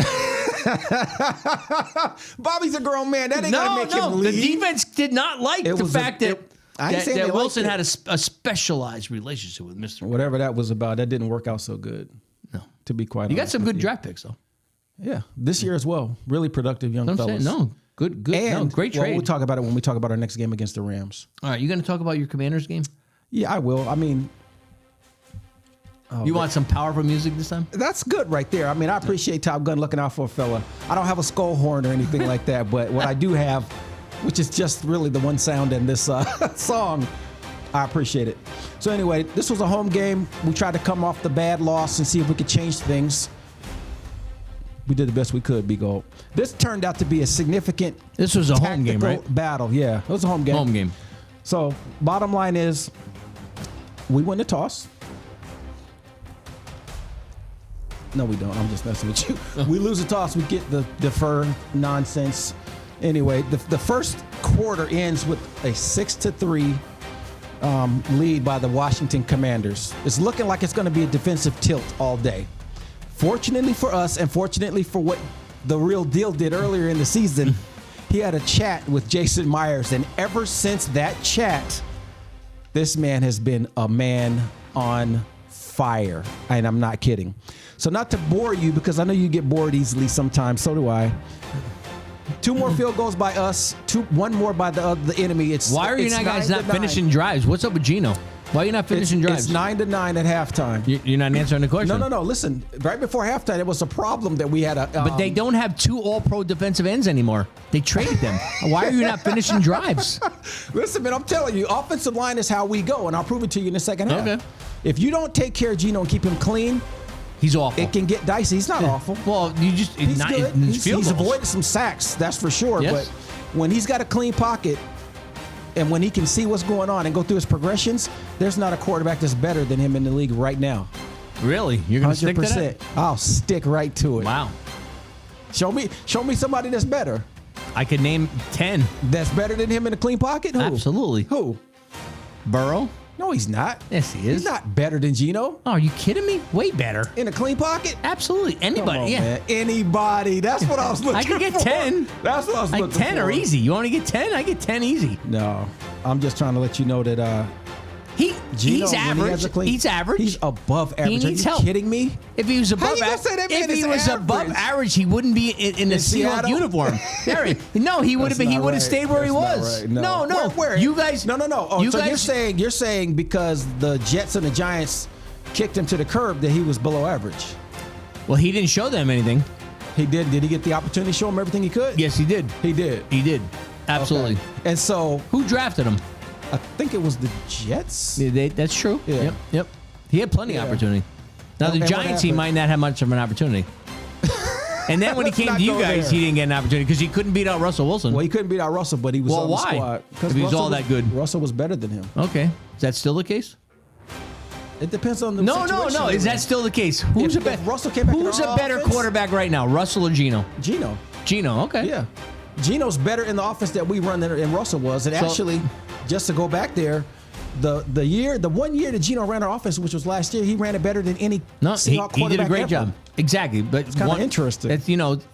Bobby's a grown man. That ain't gonna make him The leave. defense did not like It the was fact I ain't that saying they liked Wilson it. had a specialized relationship with Mr. Whatever that was about, that didn't work out so good. No. To be quite honest. You got some with good you. draft picks, though. Yeah, this year as well. Really productive young I'm fellas. saying, no. Good. And Great well, trade. we'll talk about it when we talk about our next game against the Rams. All right, you going to talk about your Commanders game? Yeah, I will. I mean, You want some powerful music this time? that's good right there. I mean, I appreciate Top Gun looking out for a fella. I don't have a skull horn or anything like that, but what I do have, which is just really the one sound in this song, I appreciate it. So anyway, this was a home game. We tried to come off the bad loss and see if we could change things. We did the best we could, Big Gold. This turned out to be a significant This was a home game, tactical right? battle. Yeah, it was a home game. Home game. So bottom line is, we win the toss. No, we don't. I'm just messing with you. We lose the toss. We get the defer nonsense. Anyway, the first quarter ends with a 6-3 lead by the Washington Commanders. It's looking like it's going to be a defensive tilt all day. Fortunately for us, and fortunately for what the real deal did earlier in the season, he had a chat with Jason Myers, and ever since that chat, this man has been a man on fire, and I'm not kidding. So not to bore you, because I know you get bored easily sometimes, so do I. 2 more field goals by us, 1 more by the enemy. Why are you guys not 9-9. finishing drives? What's up with Gino? Why are you not finishing drives? It's 9-9 at halftime. You're not answering the question. No. Listen, right before halftime, it was a problem that we had a. But they don't have 2 all-pro defensive ends anymore. They traded them. Why are you not finishing drives? Listen, man, I'm telling you, offensive line is how we go, and I'll prove it to you in the second half. Okay. If you don't take care of Gino and keep him clean, He's awful. it can get dicey. He's not awful. Well, you just He's not, good. it's field He's goals. avoided some sacks, that's for sure. Yes. But when he's got a clean pocket and when he can see what's going on and go through his progressions, there's not a quarterback that's better than him in the league right now. Really? You're going to stick to that? I'll stick right to it. Wow. Show me somebody that's better. I could name 10. That's better than him in a clean pocket? Who? Absolutely. Who? Burrow? No, he's not. Yes, he is. He's not better than Gino Oh, are you kidding me? Way better. in a clean pocket. Absolutely. Anybody. Come on, yeah. man. Anybody. That's what I was looking for. I could get 10. That's what I was Like looking 10 for. are easy. You want to get 10? I get 10 easy. No, I'm just trying to let you know that Gino, He's when he average. has a clean- He's average. He's above average. needs Are you help. kidding me? If he was above you gonna say that man if he is was above average? average, he wouldn't be in the Seahawks Seattle? uniform. Harry, no, he would have been. He That's would not have stayed where he right. was. That's not right. No. Where? You guys. No. Oh, you so guys, you're saying because the Jets and the Giants kicked him to the curb that he was below average? Well, he didn't show them anything. He did. Did he get the opportunity to show him everything he could? Yes, he did. he did. He did. Absolutely. Okay. And so Who drafted him? I think it was the Jets. That's true. Yeah. Yep. He had plenty of Yeah. opportunity. Now the And what Giants, he happened? might not have much of an opportunity. And then when he Let's came not to you go guys, there. he didn't get an opportunity because he couldn't beat out Russell Wilson. Well, he couldn't beat out Russell, but he was Well, on the why? squad. If he's Russell all that good. Russell was better than him. Okay. Is that still the case? It depends on the No. situation Is you're that in. still the case? Who's If a better Russell came back in Who's our a better offense- quarterback right now, Russell or Gino? Gino? Gino. Okay. Yeah. Gino's better in the offense that we run than Russell was. And So- actually, just to go back there, the 1 year that Gino ran our offense, which was last year, he ran it better than any No, Seahawks he did a quarterback great ever. job. Exactly, but it's kinda interesting. It's,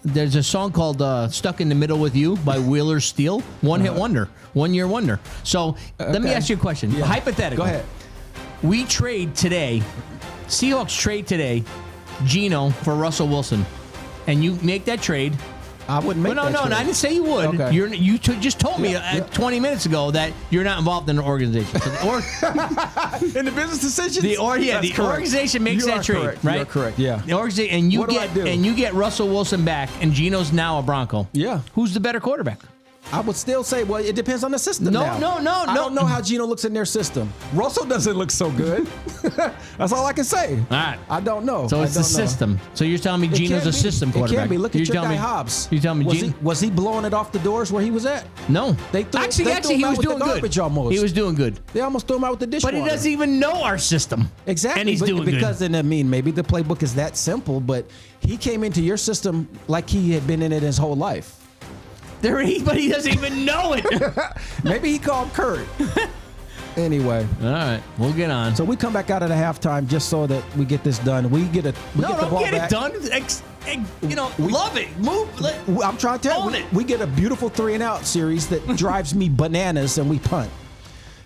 there's a song called "Stuck in the Middle with You" by Wheeler Steele. One-hit wonder, 1 year wonder. So let me Okay. ask you a question. Yeah. Hypothetical. Go ahead. We trade today. Seahawks trade today. Gino for Russell Wilson, and you make that trade. I wouldn't make Well, that no, trade. I didn't say you would. Okay. You just told me Yeah. 20 minutes ago that you're not involved in an organization. So In the business decisions? the That's correct. organization makes You that are trade, correct. right? You're correct, yeah. The organization, and What do I do? you get Russell Wilson back, and Gino's now a Bronco. Yeah. Who's the better quarterback? I would still say, well, it depends on the system No, now. no. I don't know how Gino looks in their system. Russell doesn't look so good. That's all I can say. All right. I don't know. So it's I the don't know. system. So you're telling me It Gino's can't a be. system quarterback? It can't be. Look at You're your telling guy me- Hobbs. You telling me was Gino? was he blowing it off the doors where he was at? No. They threw actually, him he out was with the doing good. garbage almost. He was doing good. They almost threw him out with the dishwater. But he doesn't even know our system. Exactly. And he's but- doing because good. then, I mean, maybe the playbook is that simple, but he came into your system like he had been in it his whole life. But he doesn't even know it. Maybe he called Kurt. Anyway. All right. We'll get on. So we come back out at the halftime just so that we get this done. We get the don't ball get back. it done. love it. Move. I'm trying to tell Own you, it. we get a beautiful 3-and-out series that drives me bananas, and we punt.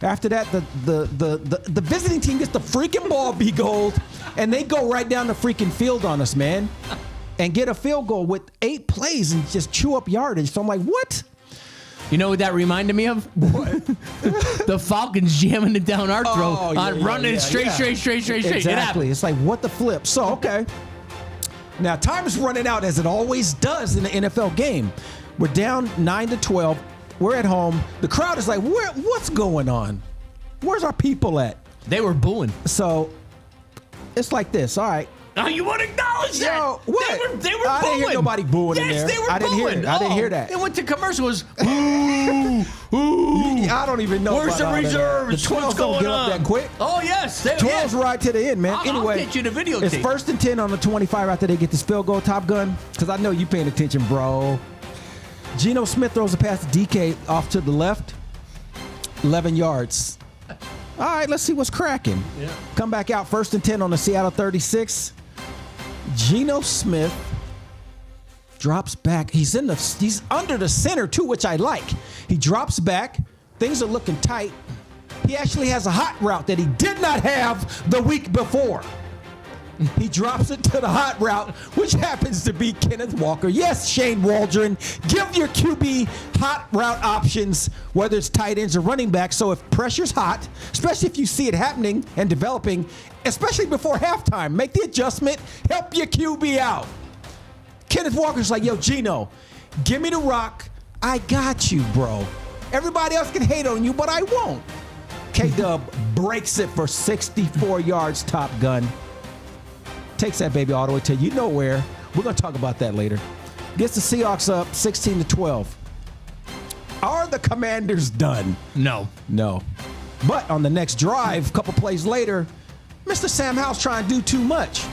After that, the visiting team gets the freaking ball, B Gold, and they go right down the freaking field on us, man, and get a field goal with 8 plays and just chew up yardage. So I'm like, what? You know what that reminded me of? The Falcons jamming it down our throat, running straight. Exactly. It's like, what the flip? So, okay. Now, time is running out, as it always does in the NFL game. We're down 9-12. We're at home. The crowd is like, what's going on? Where's our people at? They were booing. So, it's like this. All right. Oh, you want to acknowledge that? Yo, what? They were I booing. didn't hear nobody booing in Yes, there. they were I didn't hear booing. it. I didn't hear that. It went to commercials. I don't even know. Where's the about all that. reserves? The 12s What's don't going get on? up that quick. Oh, yes. 12's right to the end, man. I'll Anyway, get you the videotape. it's 1st and 10 on the 25 after they get this field goal, Top Gun, because I know you paying attention, bro. Geno Smith throws a pass to DK off to the left, 11 yards. All right, let's see what's cracking. Yeah. Come back out, 1st and 10 on the Seattle 36. Geno Smith drops back. He's under the center too, which I like. He drops back. Things are looking tight. He actually has a hot route that he did not have the week before. He drops it to the hot route, which happens to be Kenneth Walker. Yes, Shane Waldron, give your QB hot route options, whether it's tight ends or running backs. So if pressure's hot, especially if you see it happening and developing, especially before halftime, make the adjustment, help your QB out. Kenneth Walker's like, yo, Geno, give me the rock. I got you, bro. Everybody else can hate on you, but I won't. K-Dub breaks it for 64 yards, Top Gun. Takes that baby all the way to you know where. We're going to talk about that later. Gets the Seahawks up 16-12. Are the Commanders done? No. No. But on the next drive, a couple plays later, Mr. Sam Howell's trying to do too much.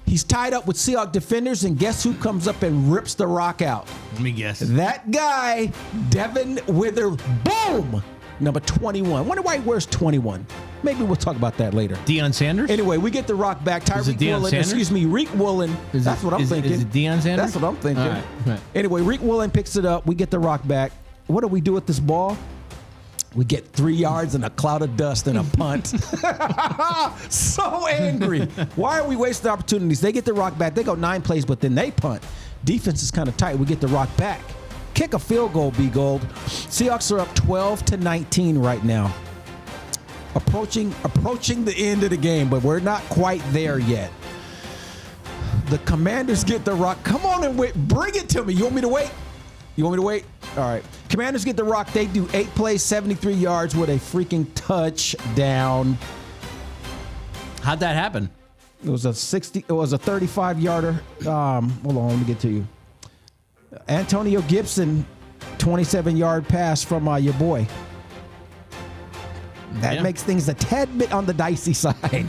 He's tied up with Seahawks defenders, and guess who comes up and rips the rock out? Let me guess. That guy, Devin Wither, boom! Number 21. Wonder why he wears 21. Maybe we'll talk about that later. Deion Sanders? Anyway, we get the rock back. Is it Tyreek Deion Woolen, Sanders? excuse me, Reek Woolen. Is That's it- what I'm is- thinking. is it Deion Sanders? That's what I'm thinking. All right. Anyway, Reek Woolen picks it up. We get the rock back. What do we do with this ball? We get 3 yards and a cloud of dust and a punt. So angry. Why are we wasting opportunities? They get the rock back. They go 9 plays, but then they punt. Defense is kind of tight. We get the rock back. Kick a field goal, B Gold. Seahawks are up 12-19 right now. Approaching the end of the game, but we're not quite there yet. The Commanders get the rock. Come on and wait. Bring it to me. You want me to wait? You want me to wait? All right. Commanders get the rock. They do 8 plays, 73 yards with a freaking touchdown. How'd that happen? It was a 35-yarder. Hold on, let me get to you. Antonio Gibson, 27-yard pass from your boy. That makes things a tad bit on the dicey side,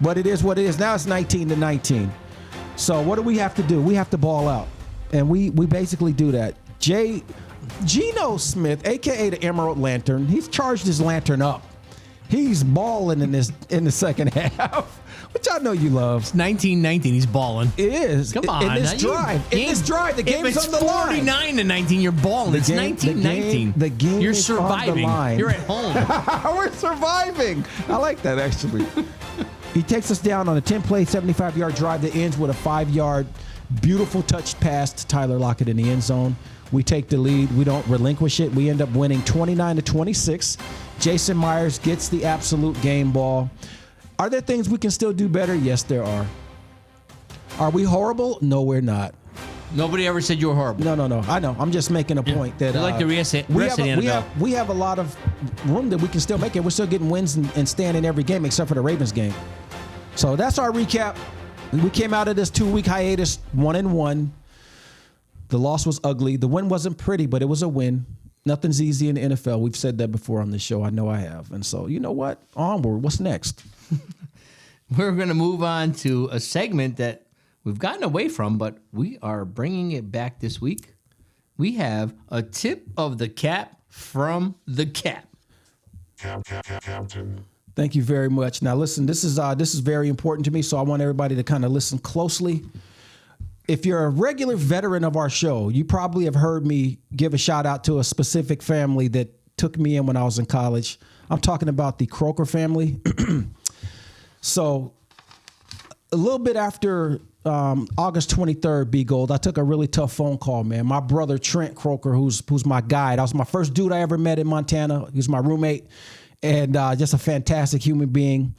but it is what it is. Now it's 19-19. So what do we have to do? We have to ball out, and we basically do that. Geno Smith, aka the Emerald Lantern, he's charged his lantern up. He's balling in the second half, which I know you love. 19-19. He's balling. It is. Come on. In this drive, the game's if it's on the line. 49-19, you're balling. It's 19-19. The game You're is on the surviving. line. You're at home. We're surviving. I like that, actually. He takes us down on a 10-play, 75-yard drive that ends with a 5-yard, beautiful touched pass to Tyler Lockett in the end zone. We take the lead. We don't relinquish it. We end up winning 29-26. Jason Myers gets the absolute game ball. Are there things we can still do better? Yes, there are. Are we horrible? No, we're not. Nobody ever said you were horrible. No. I know. I'm just making a point that You're like the rest of the NFL. we have a lot of room that we can still make it. We're still getting wins and staying in every game except for the Ravens game. So that's our recap. We came out of this 2-week hiatus 1-1. The loss was ugly. The win wasn't pretty, but it was a win. Nothing's easy in the NFL. We've said that before on this show. I know I have. And so, you know what? Onward. What's next? We're going to move on to a segment that we've gotten away from, but we are bringing it back this week. We have a tip of the cap from the cap. Thank you very much. Now, listen, this is very important to me, so I want everybody to kind of listen closely. if you're a regular veteran of our show, you probably have heard me give a shout out to a specific family that took me in when I was in college. I'm talking about the Croker family. So a little bit after August 23rd, B Gold, I took a really tough phone call, man. My brother, Trent Croker, who's my guide. I was my first dude I ever met in Montana. He was my roommate and just a fantastic human being.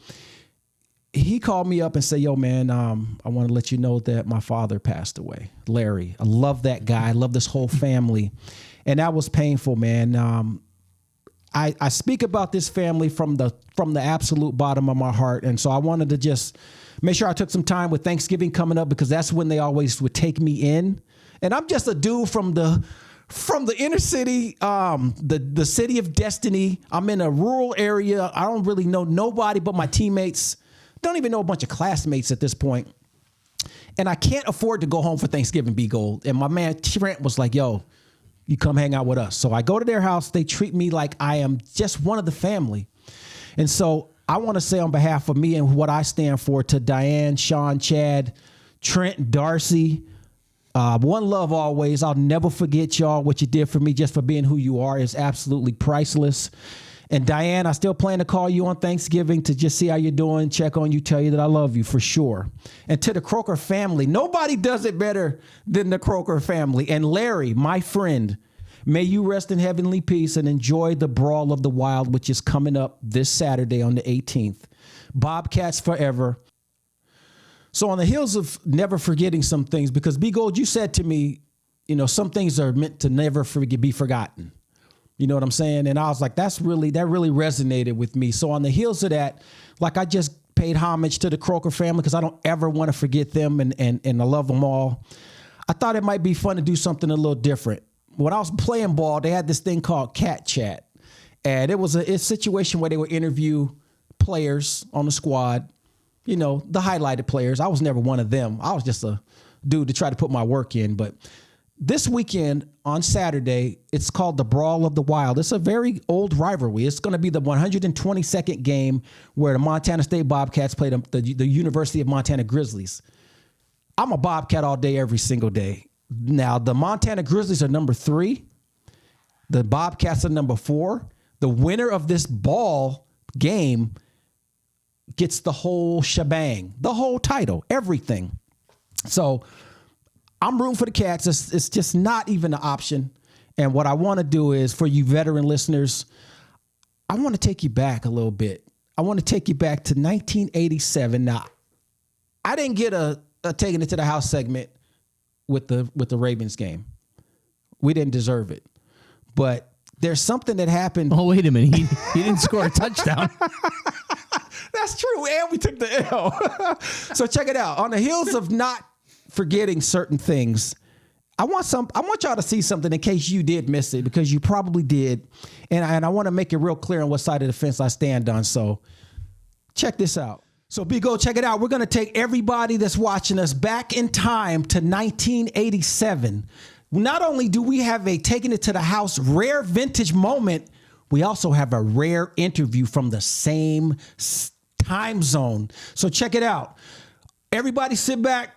He called me up and said, yo, man, I want to let you know that my father passed away, Larry. I love that guy. I love this whole family. And that was painful, man. I speak about this family from the absolute bottom of my heart. And so I wanted to just make sure I took some time with Thanksgiving coming up, because that's when they always would take me in. And I'm just a dude from the inner city, the city of destiny. I'm in a rural area. I don't really know nobody but my teammates. Don't even know a bunch of classmates at this point. And I can't afford to go home for Thanksgiving, B Gold. And my man Trent was like, yo, you come hang out with us. So I go to their house. They treat me like I am just one of the family. And so I want to say on behalf of me and what I stand for to Diane, Sean, Chad, Trent, Darcy, one love always. I'll never forget y'all. What you did for me just for being who you are is absolutely priceless. And Diane, I still plan to call you on Thanksgiving to just see how you're doing, check on you, tell you that I love you for sure. And to the Croker family, nobody does it better than the Croker family. And Larry, my friend, may you rest in heavenly peace and enjoy the Brawl of the Wild, which is coming up this Saturday on the 18th. Bobcats forever. So on the heels of never forgetting some things, because B Gold, you said to me, you know, some things are meant to never be forgotten. You know what I'm saying? And I was like, that really resonated with me. So on the heels of that, like I just paid homage to the Croker family because I don't ever want to forget them and I love them all. I thought it might be fun to do something a little different. When I was playing ball, they had this thing called Cat Chat. And it was a situation where they would interview players on the squad, you know, the highlighted players. I was never one of them. I was just a dude to try to put my work in. But this weekend on Saturday, it's called the Brawl of the Wild. It's a very old rivalry. It's going to be the 122nd game where the Montana State Bobcats play the University of Montana Grizzlies. I'm a Bobcat all day, every single day. Now, the Montana Grizzlies are number 3. The Bobcats are number 4. The winner of this ball game gets the whole shebang, the whole title, everything. So I'm rooting for the Cats. It's just not even an option. And what I want to do is, for you veteran listeners, I want to take you back a little bit. I want to take you back to 1987. Now, I didn't get a taking it to the house segment with the Ravens game. We didn't deserve it. But there's something that happened. Oh, wait a minute. He didn't score a touchdown. That's true. And we took the L. So check it out. On the heels of not forgetting certain things, I want y'all to see something in case you did miss it, because you probably did. And I want to make it real clear on what side of the fence I stand on. So check this out. So Bigo, check it out. We're going to take everybody that's watching us back in time to 1987. Not only do we have a taking it to the house rare vintage moment, we also have a rare interview from the same time zone. So check it out. Everybody sit back.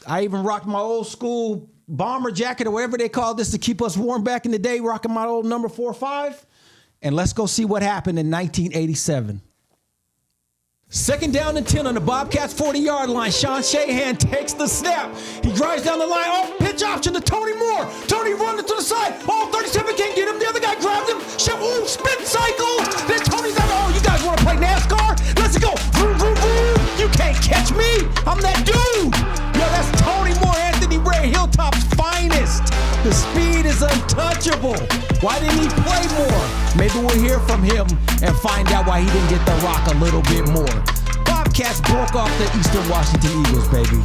I even rocked my old school bomber jacket or whatever they called this to keep us warm back in the day, rocking my old number 4-5. And let's go see what happened in 1987. Second down and 10 on the Bobcats 40-yard line. Sean Shahan takes the snap. He drives down the line. Oh, pitch option to Tony Moore. Tony running to the side. Oh, 37 can't get him. The other guy grabs him. Ooh, spin cycle. Then Tony's out. Oh, you guys want to play NASCAR? Let's go. Vroom, vroom, vroom. You can't catch me. I'm that dude. Yo, that's Tony Moore, Anthony Ray, Hilltop's finest. The speed is untouchable. Why didn't he play more? Maybe we'll hear from him and find out why he didn't get the rock a little bit more. Bobcats broke off the Eastern Washington Eagles, baby.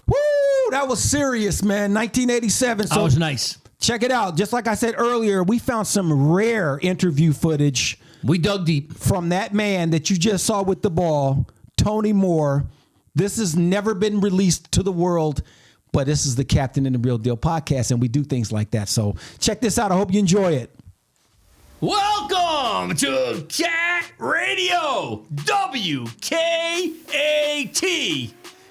Woo, that was serious, man. 1987. So that was nice. Check it out. Just like I said earlier, we found some rare interview footage. We dug deep. From that man that you just saw with the ball, Tony Moore. This has never been released to the world, but this is the Captain in the Real Deal podcast, and we do things like that. So check this out. I hope you enjoy it. Welcome to Cat Radio, WKAT.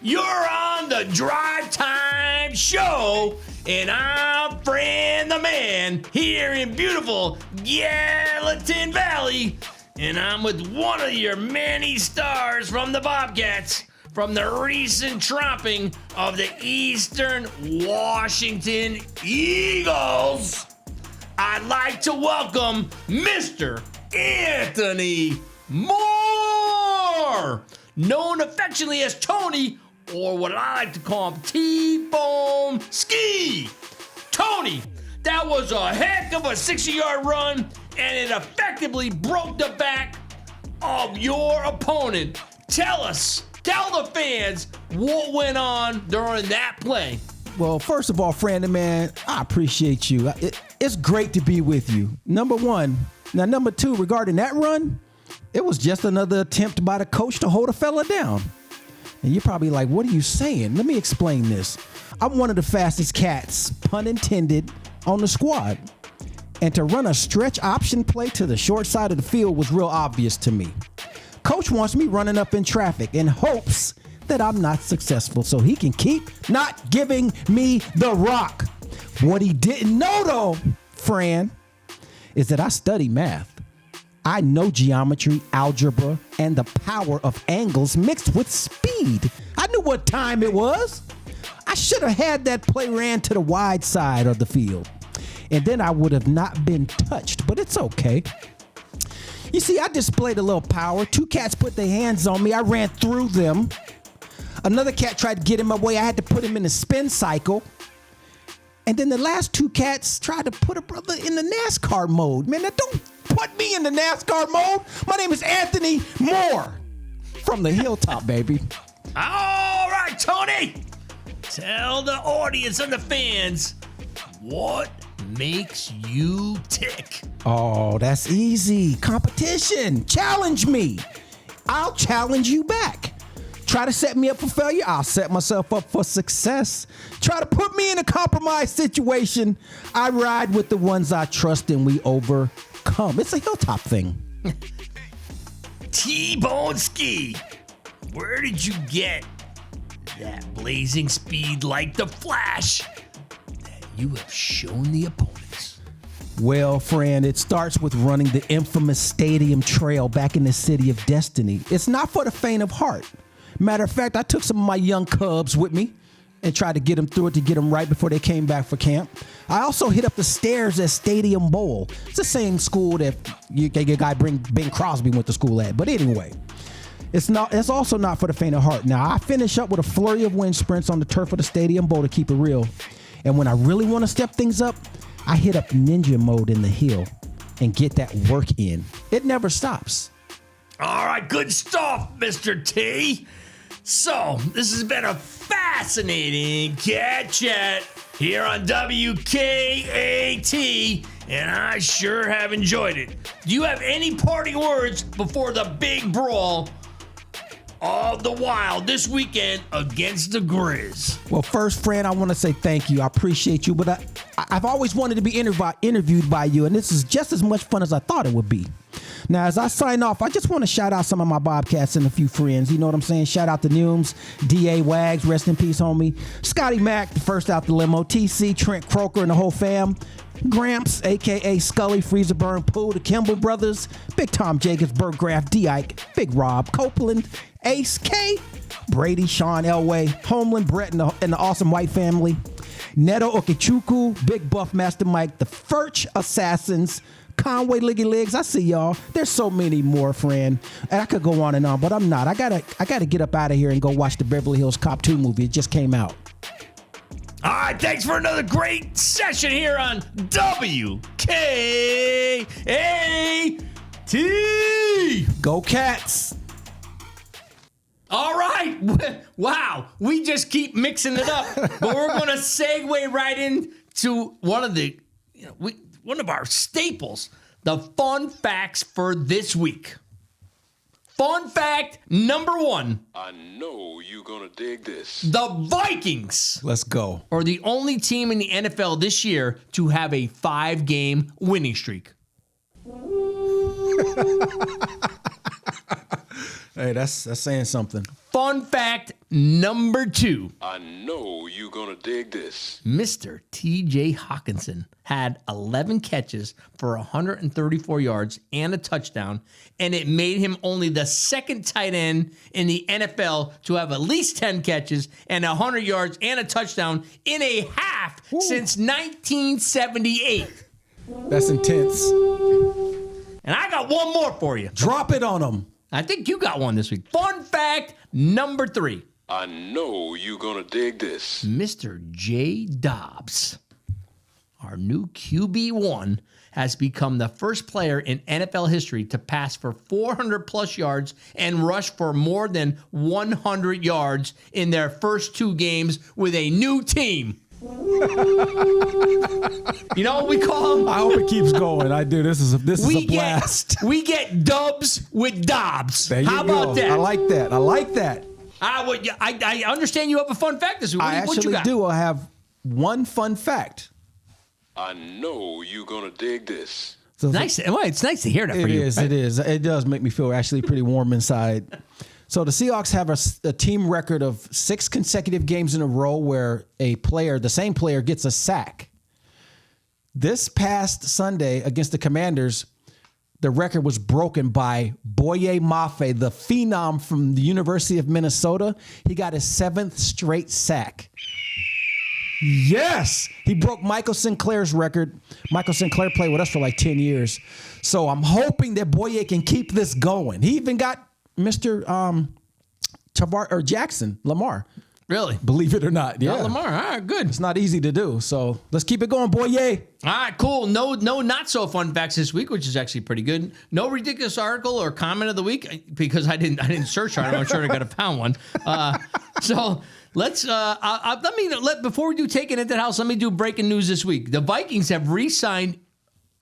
You're on the Drive Time Show, and I'm Fran the Man here in beautiful Gallatin Valley, and I'm with one of your many stars from the Bobcats from the recent tromping of the Eastern Washington Eagles. I'd like to welcome Mr. Anthony Moore, known affectionately as Tony, or what I like to call him, T-Bone Ski. Tony, that was a heck of a 60-yard run, and it effectively broke the back of your opponent. Tell the fans what went on during that play. Well, first of all, Fran, man, I appreciate you. It's great to be with you. Number one. Now, number two, regarding that run, it was just another attempt by the coach to hold a fella down. And you're probably like, what are you saying? Let me explain this. I'm one of the fastest cats, pun intended, on the squad. And to run a stretch option play to the short side of the field was real obvious to me. Coach wants me running up in traffic in hopes that I'm not successful so he can keep not giving me the rock. What he didn't know, though, Fran, is that I study math. I know geometry, algebra, and the power of angles mixed with speed. I knew what time it was. I should have had that play ran to the wide side of the field. And then I would have not been touched, but it's okay. You see, I displayed a little power. Two cats put their hands on me. I ran through them. Another cat tried to get in my way. I had to put him in a spin cycle. And then the last two cats tried to put a brother in the NASCAR mode. Man, now don't put me in the NASCAR mode. My name is Anthony Moore from the Hilltop, baby. All right, Tony. Tell the audience and the fans what makes you tick. Oh, that's easy. Competition. Challenge me. I'll challenge you back. Try to set me up for failure. I'll set myself up for success. Try to put me in a compromised situation. I ride with the ones I trust and we overcome. It's a Hilltop thing. T-Bone Ski, where did you get that blazing speed like the Flash that you have shown the opponents? Well, Fran, it starts with running the infamous Stadium Trail back in the City of Destiny. It's not for the faint of heart. Matter of fact, I took some of my young cubs with me and tried to get them through it to get them right before they came back for camp. I also hit up the stairs at Stadium Bowl. It's the same school that your guy Ben Crosby went to school at. But anyway, it's also not for the faint of heart. Now, I finish up with a flurry of wind sprints on the turf of the Stadium Bowl to keep it real. And when I really want to step things up, I hit up ninja mode in the hill and get that work in. It never stops. All right, good stuff, Mr. T. So, this has been a fascinating Cat Chat here on WKAT, and I sure have enjoyed it. Do you have any parting words before the big brawl of the Wild this weekend against the Grizz? Well, first, Fran, I want to say thank you. I appreciate you, but I've always wanted to be interviewed by you, and this is just as much fun as I thought it would be. Now, as I sign off, I just want to shout out some of my Bobcats and a few friends. You know what I'm saying? Shout out to Neumes, D.A. Wags, rest in peace, homie. Scotty Mack, the first out the limo. T.C., Trent Croker, and the whole fam. Gramps, a.k.a. Scully, Freezer Burn, Pooh, the Kimball brothers. Big Tom Jacobs, Burt Graff, D. Ike, Big Rob, Copeland, Ace K, Brady, Sean Elway, Homeland, Brett, and the awesome white family. Neto Okechukwu, Big Buff Master Mike, the Furch Assassins, Conway Liggy Legs. I see y'all. There's so many more, friend. And I could go on and on, but I'm not. I gotta get up out of here and go watch the Beverly Hills Cop 2 movie. It just came out. All right, thanks for another great session here on WKAT. Go Cats. All right. Wow. We just keep mixing it up. But we're going to segue right into one of our staples, the fun facts for this week. Fun fact number 1. I know you're going to dig this. The Vikings Let's go. are the only team in the NFL this year to have a 5-game winning streak. Hey, that's saying something. Fun fact number 2. I know you're gonna dig this. Mr. T.J. Hawkinson had 11 catches for 134 yards and a touchdown, and it made him only the second tight end in the NFL to have at least 10 catches and 100 yards and a touchdown in a half since 1978. That's intense. And I got one more for you. Drop it on them. I think you got one this week. Fun fact number 3. I know you're gonna dig this. Mr. J. Dobbs, our new QB1, has become the first player in NFL history to pass for 400 plus yards and rush for more than 100 yards in their first 2 games with a new team. You know what we call him? I hope it keeps going. I do. This is a blast. We get dubs with Dobbs. There you How go. about that? I like that. I like that. I understand you have a fun fact this week. I What you actually got? do. I have one fun fact. I know you're gonna dig this. So Nice. Well, it's nice to hear that for It you. is. It is. It does make me feel actually pretty warm inside. So the Seahawks have a team record of 6 consecutive games in a row where the same player gets a sack. This past Sunday against the Commanders, the record was broken by Boye Mafe, the phenom from the University of Minnesota. He got his 7th straight sack. Yes, he broke Michael Sinclair's record. Michael Sinclair played with us for like 10 years. So I'm hoping that Boye can keep this going. He even got Mr. Jackson Lamar. Really? Believe it or not. Yeah. Got Lamar. All right, good. It's not easy to do. So let's keep it going, Boye. All right, cool. No, not so fun facts this week, which is actually pretty good. No ridiculous article or comment of the week because I didn't search hard. I'm sure I could have found one. So let's before we do Taking It to the House, let me do breaking news this week. The Vikings have re-signed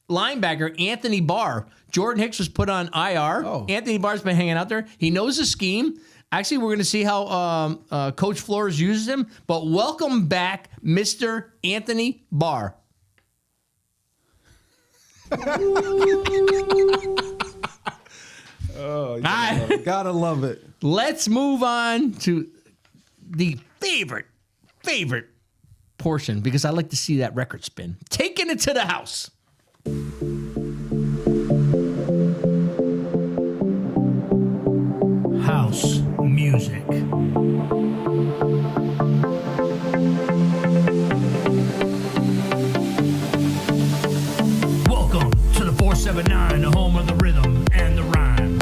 linebacker Anthony Barr. Jordan Hicks was put on IR. Oh. Anthony Barr's been hanging out there. He knows the scheme. Actually, we're going to see how Coach Flores uses him. But welcome back, Mr. Anthony Barr. Oh, gotta love it. Let's move on to the favorite portion because I like to see that record spin. Taking it to the house. House music. Welcome to the 479, the home of the rhythm and the rhyme.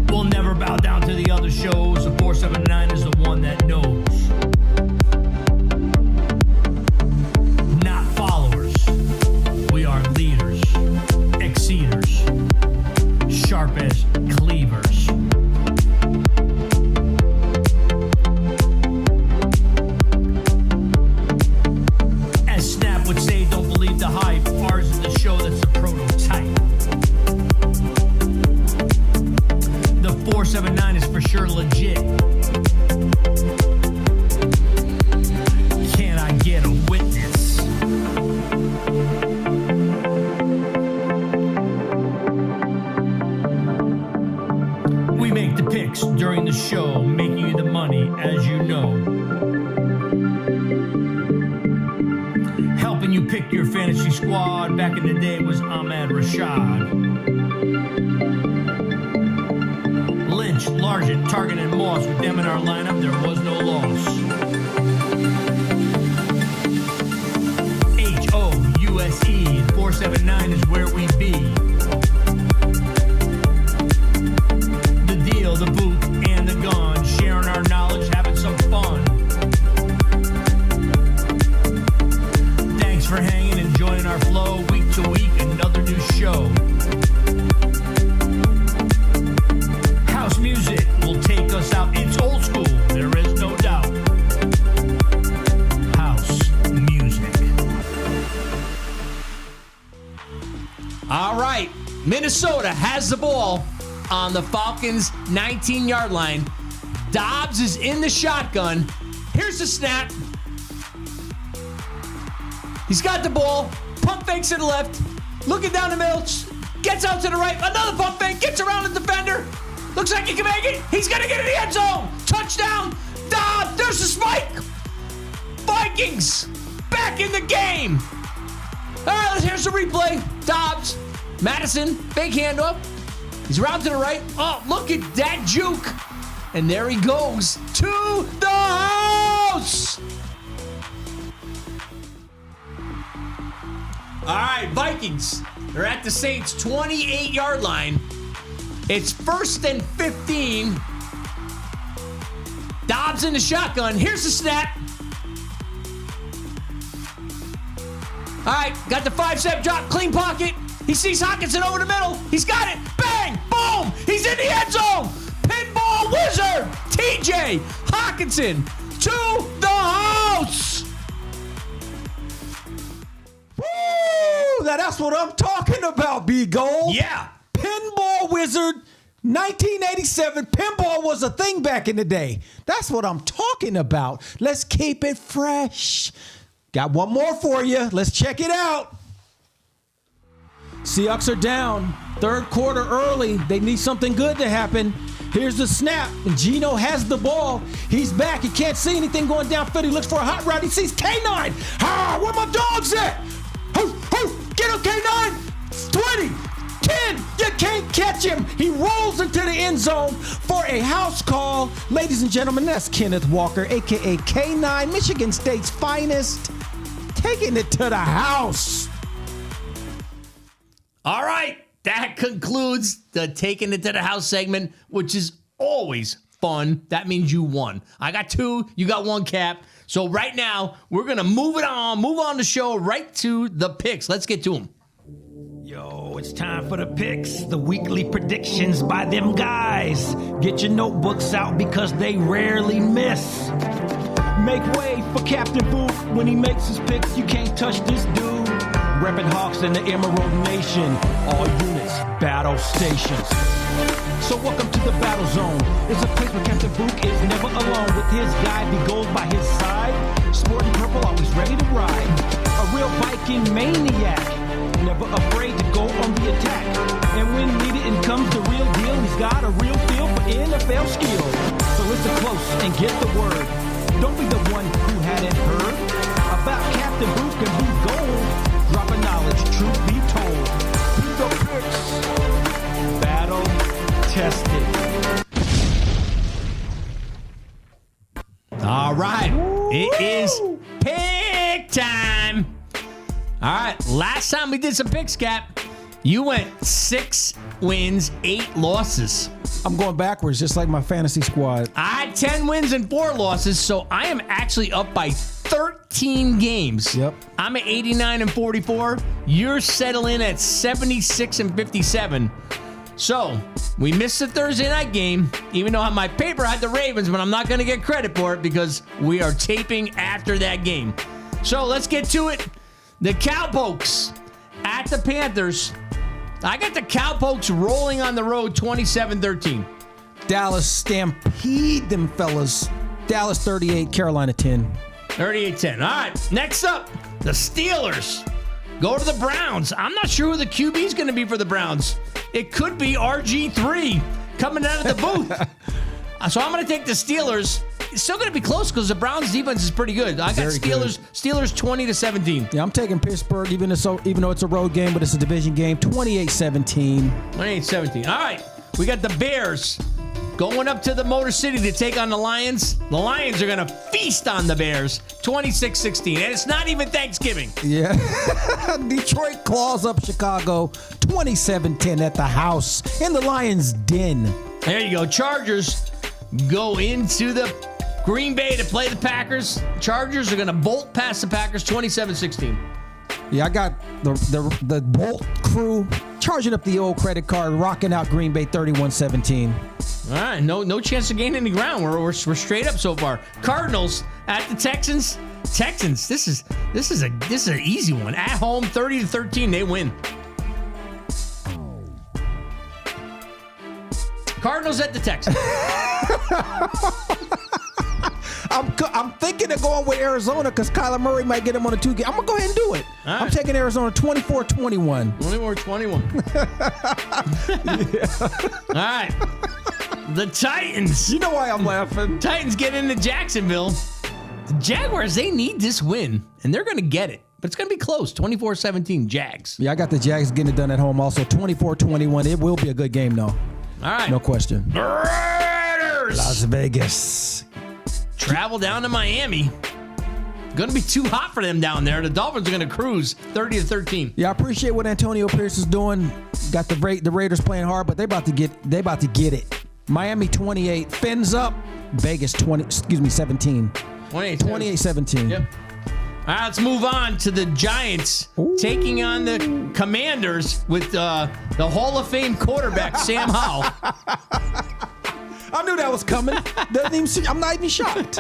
We'll never bow down to the other shows. The 479 is the one that knows. Not followers. We are leaders, exceeders, sharp as cleavers. As Snap would say, don't believe the hype. Ours is the show that's the prototype. The 479 is for sure legit. Can I get a witness? We make the picks during the show, making you the money, as you know. Helping you pick your fantasy squad. Back in the day, it was Ahmad Rashad. Lynch, Largent, Target, and Moss. With them in our lineup, there was no loss. HOUSE, 479 is where we be. The deal, the booth, and the gun. Sharing our knowledge, having some fun. Thanks for hanging and joining our flow. Week to week, another new show. House music will take us out. It's old school, there is no doubt. House music. All right, Minnesota has the ball on the Falcons' 19-yard line. Dobbs is in the shotgun. Here's the snap. He's got the ball. Pump fakes to the left. Looking down the middle. Gets out to the right. Another pump fake. Gets around the defender. Looks like he can make it. He's going to get in the end zone. Touchdown. Dobbs. There's the spike. Vikings back in the game. All right, here's the replay. Dobbs. Madison. Fake handoff. He's around to the right. Oh, look at that juke. And there he goes to the house. All right, Vikings. They're at the Saints' 28-yard line. It's 1st and 15. Dobbs in the shotgun. Here's the snap. All right, got the 5-step drop, clean pocket. He sees Hockenson over the middle. He's got it. Bang! Boom! He's in the end zone. Pinball wizard TJ Hockenson to the house. Woo! Now that's what I'm talking about, B Gold. Yeah. Pinball wizard. 1987, pinball was a thing back in the day. That's what I'm talking about. Let's keep it fresh. Got one more for you. Let's check it out. Seahawks are down. Third quarter early. They need something good to happen. Here's the snap. And Geno has the ball. He's back. He can't see anything going downfield. He looks for a hot route. He sees K9. Ah, where my dogs at? Get him, K9. 20. 10. You can't catch him. He rolls into the end zone for a house call. Ladies and gentlemen, that's Kenneth Walker, a.k.a. K9, Michigan State's finest, taking it to the house. All right. That concludes the Taking It to the House segment, which is always fun. That means you won. I got 2. You got 1, Cap. So right now, we're going to move on the show right to the picks. Let's get to them. Yo, it's time for the picks, the weekly predictions by them guys. Get your notebooks out because they rarely miss. Make way for Captain Booth when he makes his picks. You can't touch this dude. Reppin' Hawks in the Emerald Nation. All units, battle stations. So welcome to the battle zone. It's a place where Captain Book is never alone. With his guy, be gold by his side. Sporting purple, always ready to ride. A real Viking maniac. Never afraid to go on the attack. And when needed and comes the real deal, he's got a real feel for NFL skill. So listen close and get the word. Don't be the one who hadn't heard about Captain Book and Who Gold. Dropping knowledge, truth be told. Who the picks? Battle tested. All right. It is pick time. All right. Last time we did some picks, Cap, you went 6 wins, 8 losses. I'm going backwards, just like my fantasy squad. I had 10 wins and 4 losses, so I am actually up by 13 games. Yep. I'm at 89 and 44. You're settling at 76 and 57. So, we missed the Thursday night game, even though on my paper I had the Ravens, but I'm not going to get credit for it because we are taping after that game. So, let's get to it. The Cowpokes at the Panthers. I got the Cowpokes rolling on the road 27-13. Dallas stampede them fellas. Dallas 38, Carolina 10. 38-10. All right, next up, the Steelers go to the Browns. I'm not sure who the QB is going to be for the Browns. It could be RG3 coming out of the booth. So I'm going to take the Steelers. It's still going to be close because the Browns' defense is pretty good. I got Very Steelers 20-17. Yeah, I'm taking Pittsburgh, even though it's a road game, but it's a division game. 28-17. 28-17. All right, we got the Bears going up to the Motor City to take on the Lions. The Lions are going to feast on the Bears. 26-16. And it's not even Thanksgiving. Yeah. Detroit claws up Chicago. 27-10 at the house in the Lions' den. There you go. Chargers go into the Green Bay to play the Packers. Chargers are going to bolt past the Packers 27-16. Yeah, I got the Bolt crew charging up the old credit card, rocking out Green Bay 31-17. All right, no chance of gaining any ground. We're straight up so far. Cardinals at the Texans. Texans, this is an easy one. At home, 30-13, they win. Cardinals at the Texans. I'm thinking of going with Arizona because Kyler Murray might get him on a 2 game. I'm going to go ahead and do it. All right. I'm taking Arizona 24-21. 24-21. All right. The Titans. You know why I'm laughing? Titans get into Jacksonville. The Jaguars, they need this win, and they're going to get it. But it's going to be close. 24-17 Jags. Yeah, I got the Jags getting it done at home also. 24-21. It will be a good game, though. All right. No question. Raiders. Las Vegas. Travel down to Miami. Going to be too hot for them down there. The Dolphins are going to cruise 30-13. Yeah, I appreciate what Antonio Pierce is doing. Got the Raiders playing hard, but they about to get it. Miami 28, fins up. Vegas 17. 28-17. Yep. All right, let's move on to the Giants taking on the Commanders with the Hall of Fame quarterback Sam Howell. I knew that was coming. I'm not even shocked.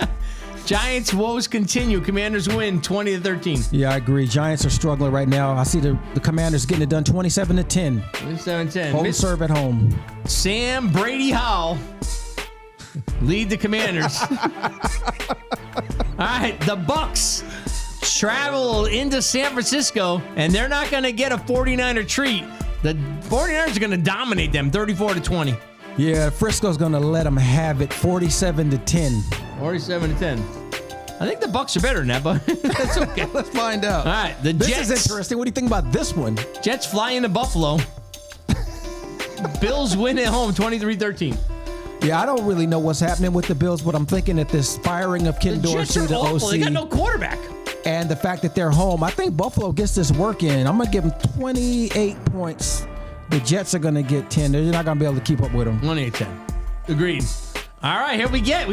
Giants woes continue. Commanders win 20-13. Yeah, I agree. Giants are struggling right now. I see the Commanders getting it done 27-10. 27-10. Home serve at home. Sam Brady Howell lead the Commanders. All right, the Bucs travel into San Francisco, and they're not going to get a 49er treat. The 49ers are going to dominate them 34-20. Yeah, Frisco's going to let them have it 47-10. 47-10. I think the Bucs are better than that, but that's okay. Let's find out. All right, the This Jets. is interesting. What do you think about this one? Jets fly into Buffalo. Bills win at home 23-13. Yeah, I don't really know what's happening with the Bills, but I'm thinking that this firing of Ken The Jets Dorsey, are the awful. OC, They got no quarterback. and the fact that they're home, I think Buffalo gets this work in. I'm going to give them 28 points. The Jets are going to get 10. They're not going to be able to keep up with them. 28-10. Agreed. All right, here we get.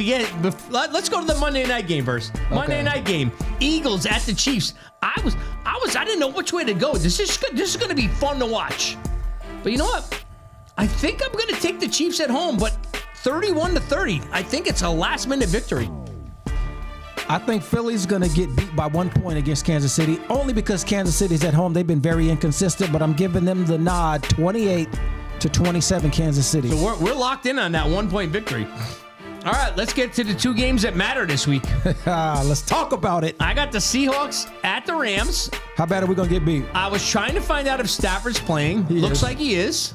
Let's go to the Monday night game first. Monday night game. Eagles at the Chiefs. I didn't know which way to go. This is going to be fun to watch. But you know what? I think I'm going to take the Chiefs at home, but 31-30. I think it's a last-minute victory. I think Philly's going to get beat by 1 point against Kansas City, only because Kansas City's at home. They've been very inconsistent, but I'm giving them the nod, 28-27 Kansas City. So we're locked in on that 1 point victory. All right, let's get to the two games that matter this week. Let's talk about it. I got the Seahawks at the Rams. How bad are we going to get beat? I was trying to find out if Stafford's playing. He Looks is. like he is.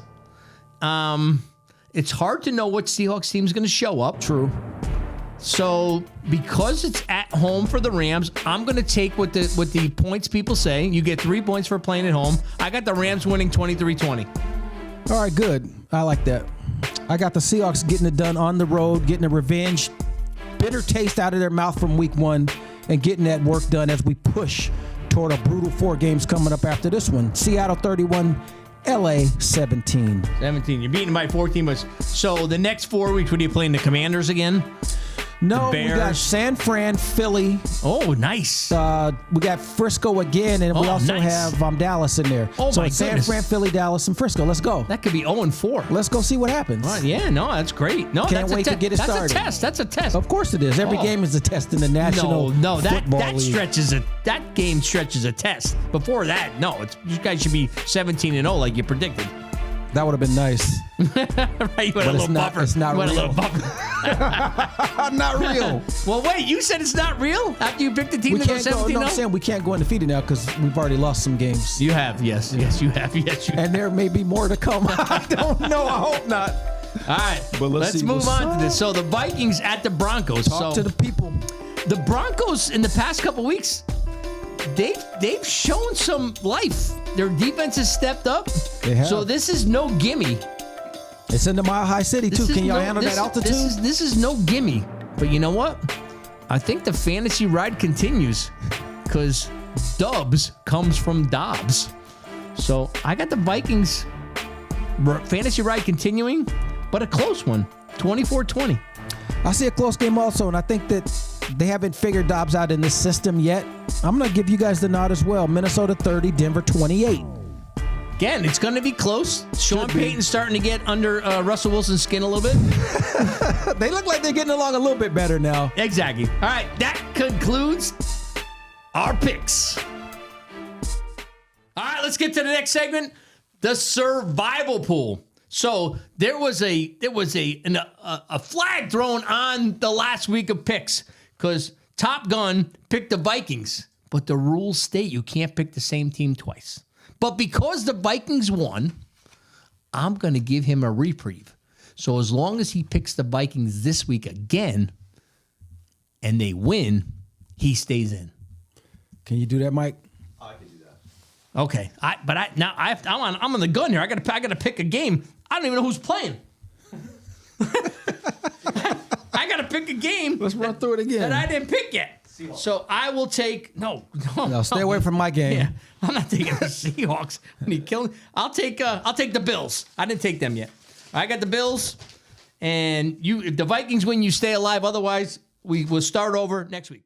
It's hard to know what Seahawks team is going to show up. True. So because it's at home for the Rams, I'm going to take what the points people say. You get 3 points for playing at home. I got the Rams winning 23-20. All right, good. I like that. I got the Seahawks getting it done on the road, getting a revenge, bitter taste out of their mouth from week 1, and getting that work done as we push toward a brutal 4 games coming up after this one. Seattle 31, LA 17. 17. You're beating by 14. So the next 4 weeks, what are you playing? The Commanders again? No, The we got Bears. San Fran, Philly. Oh, nice. We got Frisco again, and we Oh, also nice. have Dallas in there. Oh, so my it's San goodness. Fran, Philly, Dallas, and Frisco. Let's go. That could be 0-4. Let's go see what happens. All right, yeah, no, that's great. No, Can't that's wait to get it started. That's a test. Of course it is. Every Oh. game is a test in the National No, Football that League. that game stretches a test. Before that, no, you guys should be 17-0 like you predicted. That would have been nice. Right, you went a But little it's not- buffer. it's not You went a real. little buffer. Not real. Well, wait, you said it's not real after you picked the team We to go can't go. 17-0? No, I'm saying we can't go undefeated now because we've already lost some games, You have, yes, you have. and there may be more to come. I don't know. I hope not. All right, But let's let's see move what's on to this. So the Vikings at the Broncos. Talk to the people. The Broncos in the past couple weeks, they've shown some life. Their defense has stepped up. They have. So this is no gimme. It's in the Mile High City too. This is Can y'all no- handle this- that altitude? This is no gimme. But you know what? I think the fantasy ride continues because Dubs comes from Dobbs. So I got the Vikings fantasy ride continuing, but a close one, 24-20. I see a close game also, and I think that they haven't figured Dobbs out in this system yet. I'm going to give you guys the nod as well. Minnesota 30, Denver 28. Again, it's going to be close. Sean be. Payton's starting to get under Russell Wilson's skin a little bit. They look like they're getting along a little bit better now. Exactly. All right, that concludes our picks. All right, let's get to the next segment, the survival pool. So there was a flag thrown on the last week of picks because Top Gun picked the Vikings, but the rules state you can't pick the same team twice. But because the Vikings won, I'm going to give him a reprieve. So as long as he picks the Vikings this week again and they win, he stays in. Can you do that, Mike? Okay, I'm on the gun here. I got to pick a game. I don't even know who's playing. I got to pick a game. Let's run through it again. That I didn't pick yet. Seahawks. So I will take no. Stay away from my game. Yeah, I'm not taking the Seahawks. When he killed, I'll take the Bills. I didn't take them yet. I got the Bills, and if the Vikings win, you stay alive. Otherwise, we will start over next week.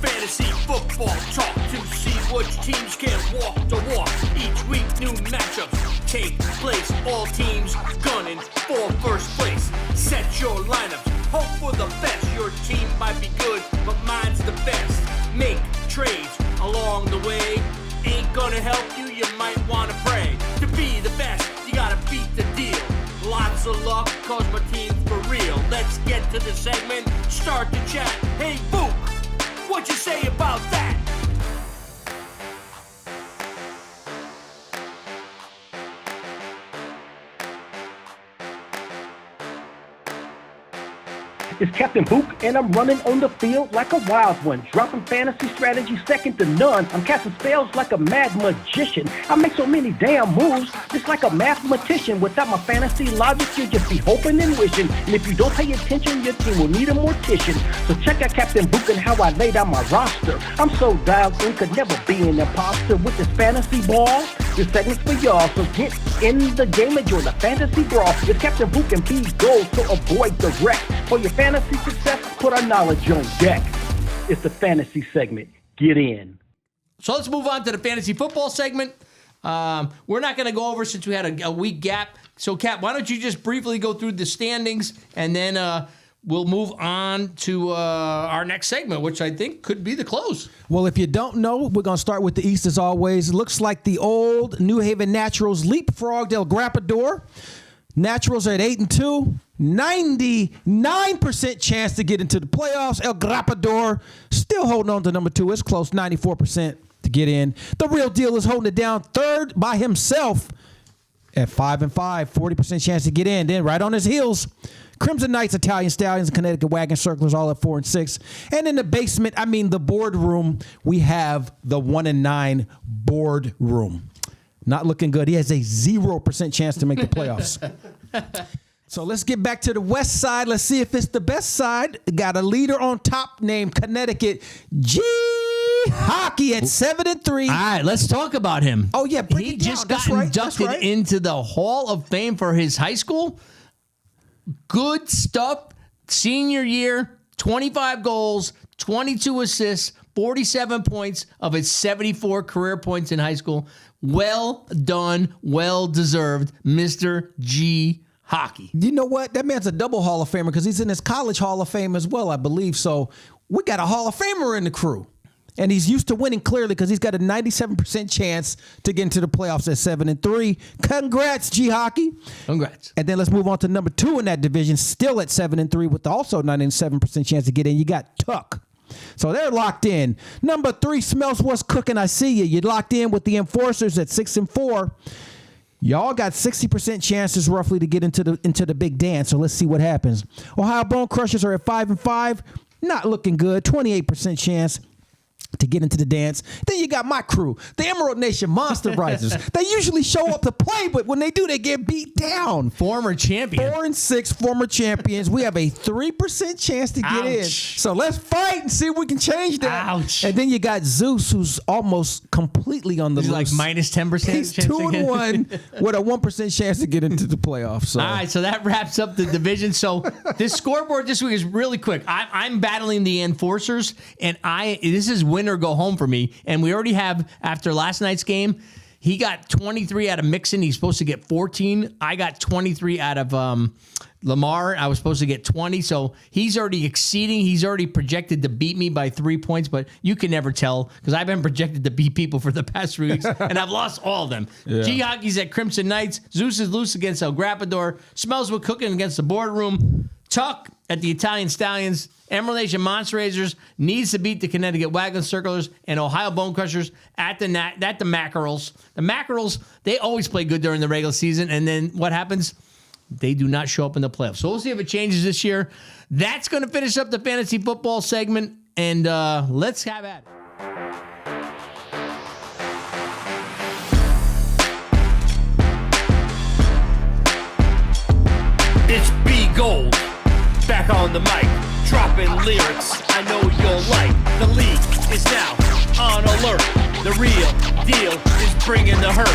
Fantasy football talk to see which teams can walk the walk. Each week, new matchups take place. All teams gunning for first place. Set your lineups, hope for the best. Your team might be good, but mine's the best. Make trades along the way. Ain't gonna help you, you might wanna pray. To be the best, you gotta beat the deal. Lots of luck, cause my team's for real. Let's get to the segment, start the chat. Hey, Book! What you say about that? It's Captain Book, and I'm running on the field like a wild one. Dropping fantasy strategy second to none. I'm casting spells like a mad magician. I make so many damn moves, just like a mathematician. Without my fantasy logic, you'll just be hoping and wishing. And if you don't pay attention, your team will need a mortician. So check out Captain Book and how I laid out my roster. I'm so dialed in, could never be an imposter with this fantasy ball. This segment's for y'all, so get in the game and join the fantasy brawl. It's Captain Book and B Gold, so avoid the wreck. For your fantasy success, put our knowledge on deck. It's the fantasy segment. Get in. So let's move on to the fantasy football segment. We're not going to go over since we had a week gap. So, Cap, why don't you just briefly go through the standings, and then we'll move on to our next segment, which I think could be the close. Well, if you don't know, we're going to start with the East as always. It looks like the old New Haven Naturals leapfrogged El Grapador. Naturals are at 8-2, 99% chance to get into the playoffs. El Grapador still holding on to number 2. It's close, 94% to get in. The Real Deal is holding it down third by himself at 5-5, 40% chance to get in. Then right on his heels, Crimson Knights, Italian Stallions, and Connecticut Wagon Circlers all at 4-6. And in the basement, the boardroom, we have the 1-9 boardroom. Not looking good. He has a 0% chance to make the playoffs. So let's get back to the west side. Let's see if it's the best side. Got a leader on top named Connecticut G Hockey at 7-3. All right, let's talk about him. Oh, yeah, break he it down. just That's got right. inducted That's right. into the Hall of Fame for his high school. Good stuff. Senior year, 25 goals, 22 assists, 47 points of his 74 career points in high school. Well done, well deserved, Mr. G Hockey. You know what? That man's a double Hall of Famer because he's in his college Hall of Fame as well, I believe. So we got a Hall of Famer in the crew. And he's used to winning clearly because he's got a 97% chance to get into the playoffs at 7-3. Congrats, G Hockey. Congrats. And then let's move on to number 2 in that division, still at 7-3 with also 97% chance to get in. You got Tuck. So they're locked in. Number 3 smells what's cooking. I see you. You're locked in with the Enforcers at 6-4. Y'all got 60% chances roughly to get into the big dance. So let's see what happens. Ohio Bone Crushers are at 5-5. Not looking good. 28% chance to get into the dance. Then you got my crew, the Emerald Nation Monster Risers. They usually show up to play, but when they do, they get beat down. Former champion. 4-6 former champions. We have a 3% chance to get in. So let's fight and see if we can change that. Ouch. And then you got Zeus, who's almost completely on the He's loose. like minus 10%. He's 2-1 with a 1% chance to get into the playoffs. So. All right, so that wraps up the division. So this scoreboard this week is really quick. I'm battling the Enforcers, and this is win or go home for me. And we already have, after last night's game, he got 23 out of Mixon. He's supposed to get 14. I got 23 out of Lamar, I was supposed to get 20, so he's already exceeding. He's already projected to beat me by 3 points, but you can never tell because I've been projected to beat people for the past 3 weeks, and I've lost all of them. Yeah. G-Hockey's at Crimson Knights. Zeus is loose against El Grapador. Smells with cooking against the Boardroom. Tuck at the Italian Stallions. Emerald Nation Monster Razors needs to beat the Connecticut Wagon Circlers, and Ohio Bone Crushers at the Mackerels. The Mackerels, they always play good during the regular season, and then what happens? They do not show up in the playoffs. So we'll see if it changes this year. That's going to finish up the fantasy football segment, and let's have at it. It's B Gold, back on the mic, dropping lyrics I know you'll like. The league is now on alert. The real deal is bringing the hurt.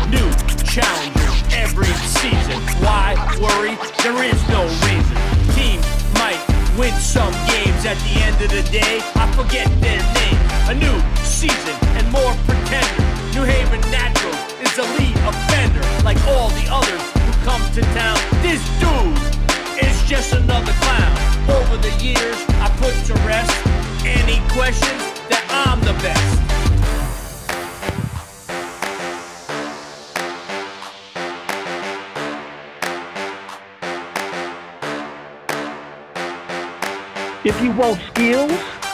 New challengers every season. Why worry? There is no reason. Team might win some games. At the end of the day, I forget their name. A new season and more pretenders. New Haven Naturals is the lead offender. Like all the others who come to town, this dude is just another clown. Over the years, I put to rest any questions that I'm the best. If you want skills,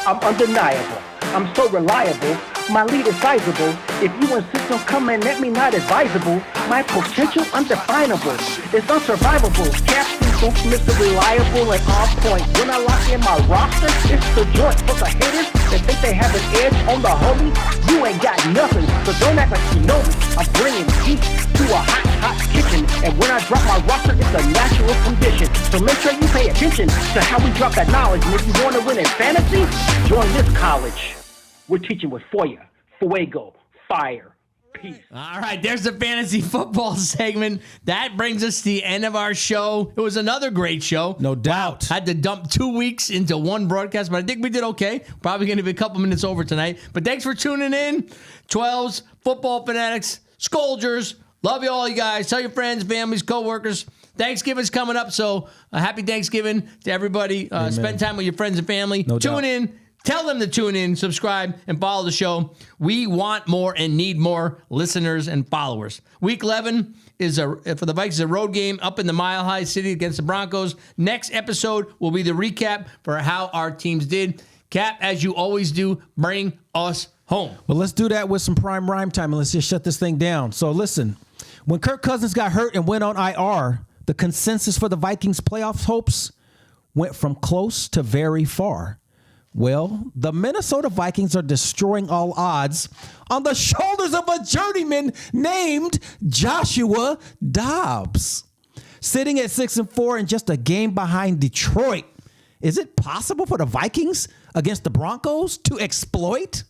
I'm undeniable. I'm so reliable. My lead is sizable. If you insist on coming at me, not advisable. My potential undefinable. It's unsurvivable. Captain Book, Mr. Reliable and on point. When I lock in my roster, it's the joint for the haters that think they have an edge on the homie. You ain't got nothing, so don't act like you know me. I'm bringing heat to a hot, hot kitchen. And when I drop my roster, it's a natural condition. So make sure you pay attention to how we drop that knowledge. And if you want to win in fantasy, join this college. We're teaching with Foya, Fuego, Fire, Peace. All right, there's the fantasy football segment. That brings us to the end of our show. It was another great show. No doubt. Had to dump 2 weeks into one broadcast, but I think we did okay. Probably going to be a couple minutes over tonight. But thanks for tuning in. 12s, football fanatics, Scolders. Love you all, you guys. Tell your friends, families, coworkers. Thanksgiving's coming up, so a happy Thanksgiving to everybody. Spend time with your friends and family. No Tune doubt. in. Tell them to tune in, subscribe, and follow the show. We want more and need more listeners and followers. Week 11 is for the Vikings, a road game up in the Mile High City against the Broncos. Next episode will be the recap for how our teams did. Cap, as you always do, bring us home. Well, let's do that with some prime rhyme time, and let's just shut this thing down. So listen, when Kirk Cousins got hurt and went on IR, the consensus for the Vikings playoff hopes went from close to very far. Well, the Minnesota Vikings are destroying all odds on the shoulders of a journeyman named Joshua Dobbs. Sitting at 6-4 and just a game behind Detroit. Is it possible for the Vikings against the Broncos to exploit?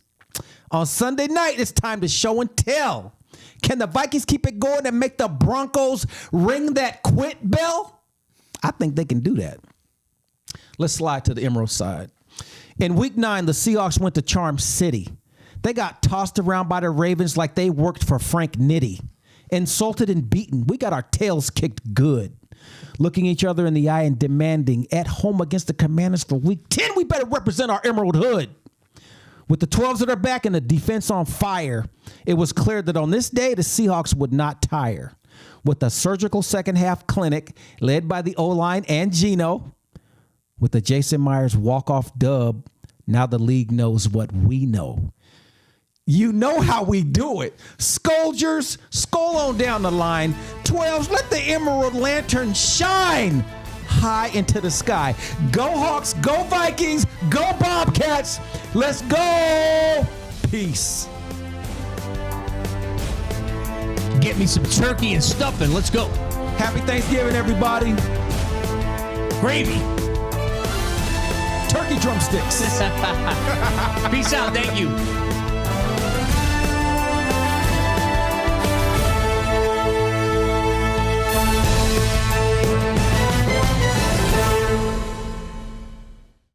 On Sunday night, it's time to show and tell. Can the Vikings keep it going and make the Broncos ring that quit bell? I think they can do that. Let's slide to the Emerald side. In week 9, the Seahawks went to Charm City. They got tossed around by the Ravens like they worked for Frank Nitti. Insulted and beaten. We got our tails kicked good. Looking each other in the eye and demanding at home against the Commanders for week 10, we better represent our Emerald Hood. With the 12s at their back and the defense on fire, it was clear that on this day, the Seahawks would not tire. With a surgical second half clinic led by the O-line and Geno, with the Jason Myers walk-off dub, now the league knows what we know. You know how we do it. Scolders, skull on down the line. 12s, let the Emerald Lantern shine high into the sky. Go Hawks, go Vikings, go Bobcats. Let's go. Peace. Get me some turkey and stuffing. Let's go. Happy Thanksgiving, everybody. Gravy. Turkey drumsticks. Peace out. Thank you.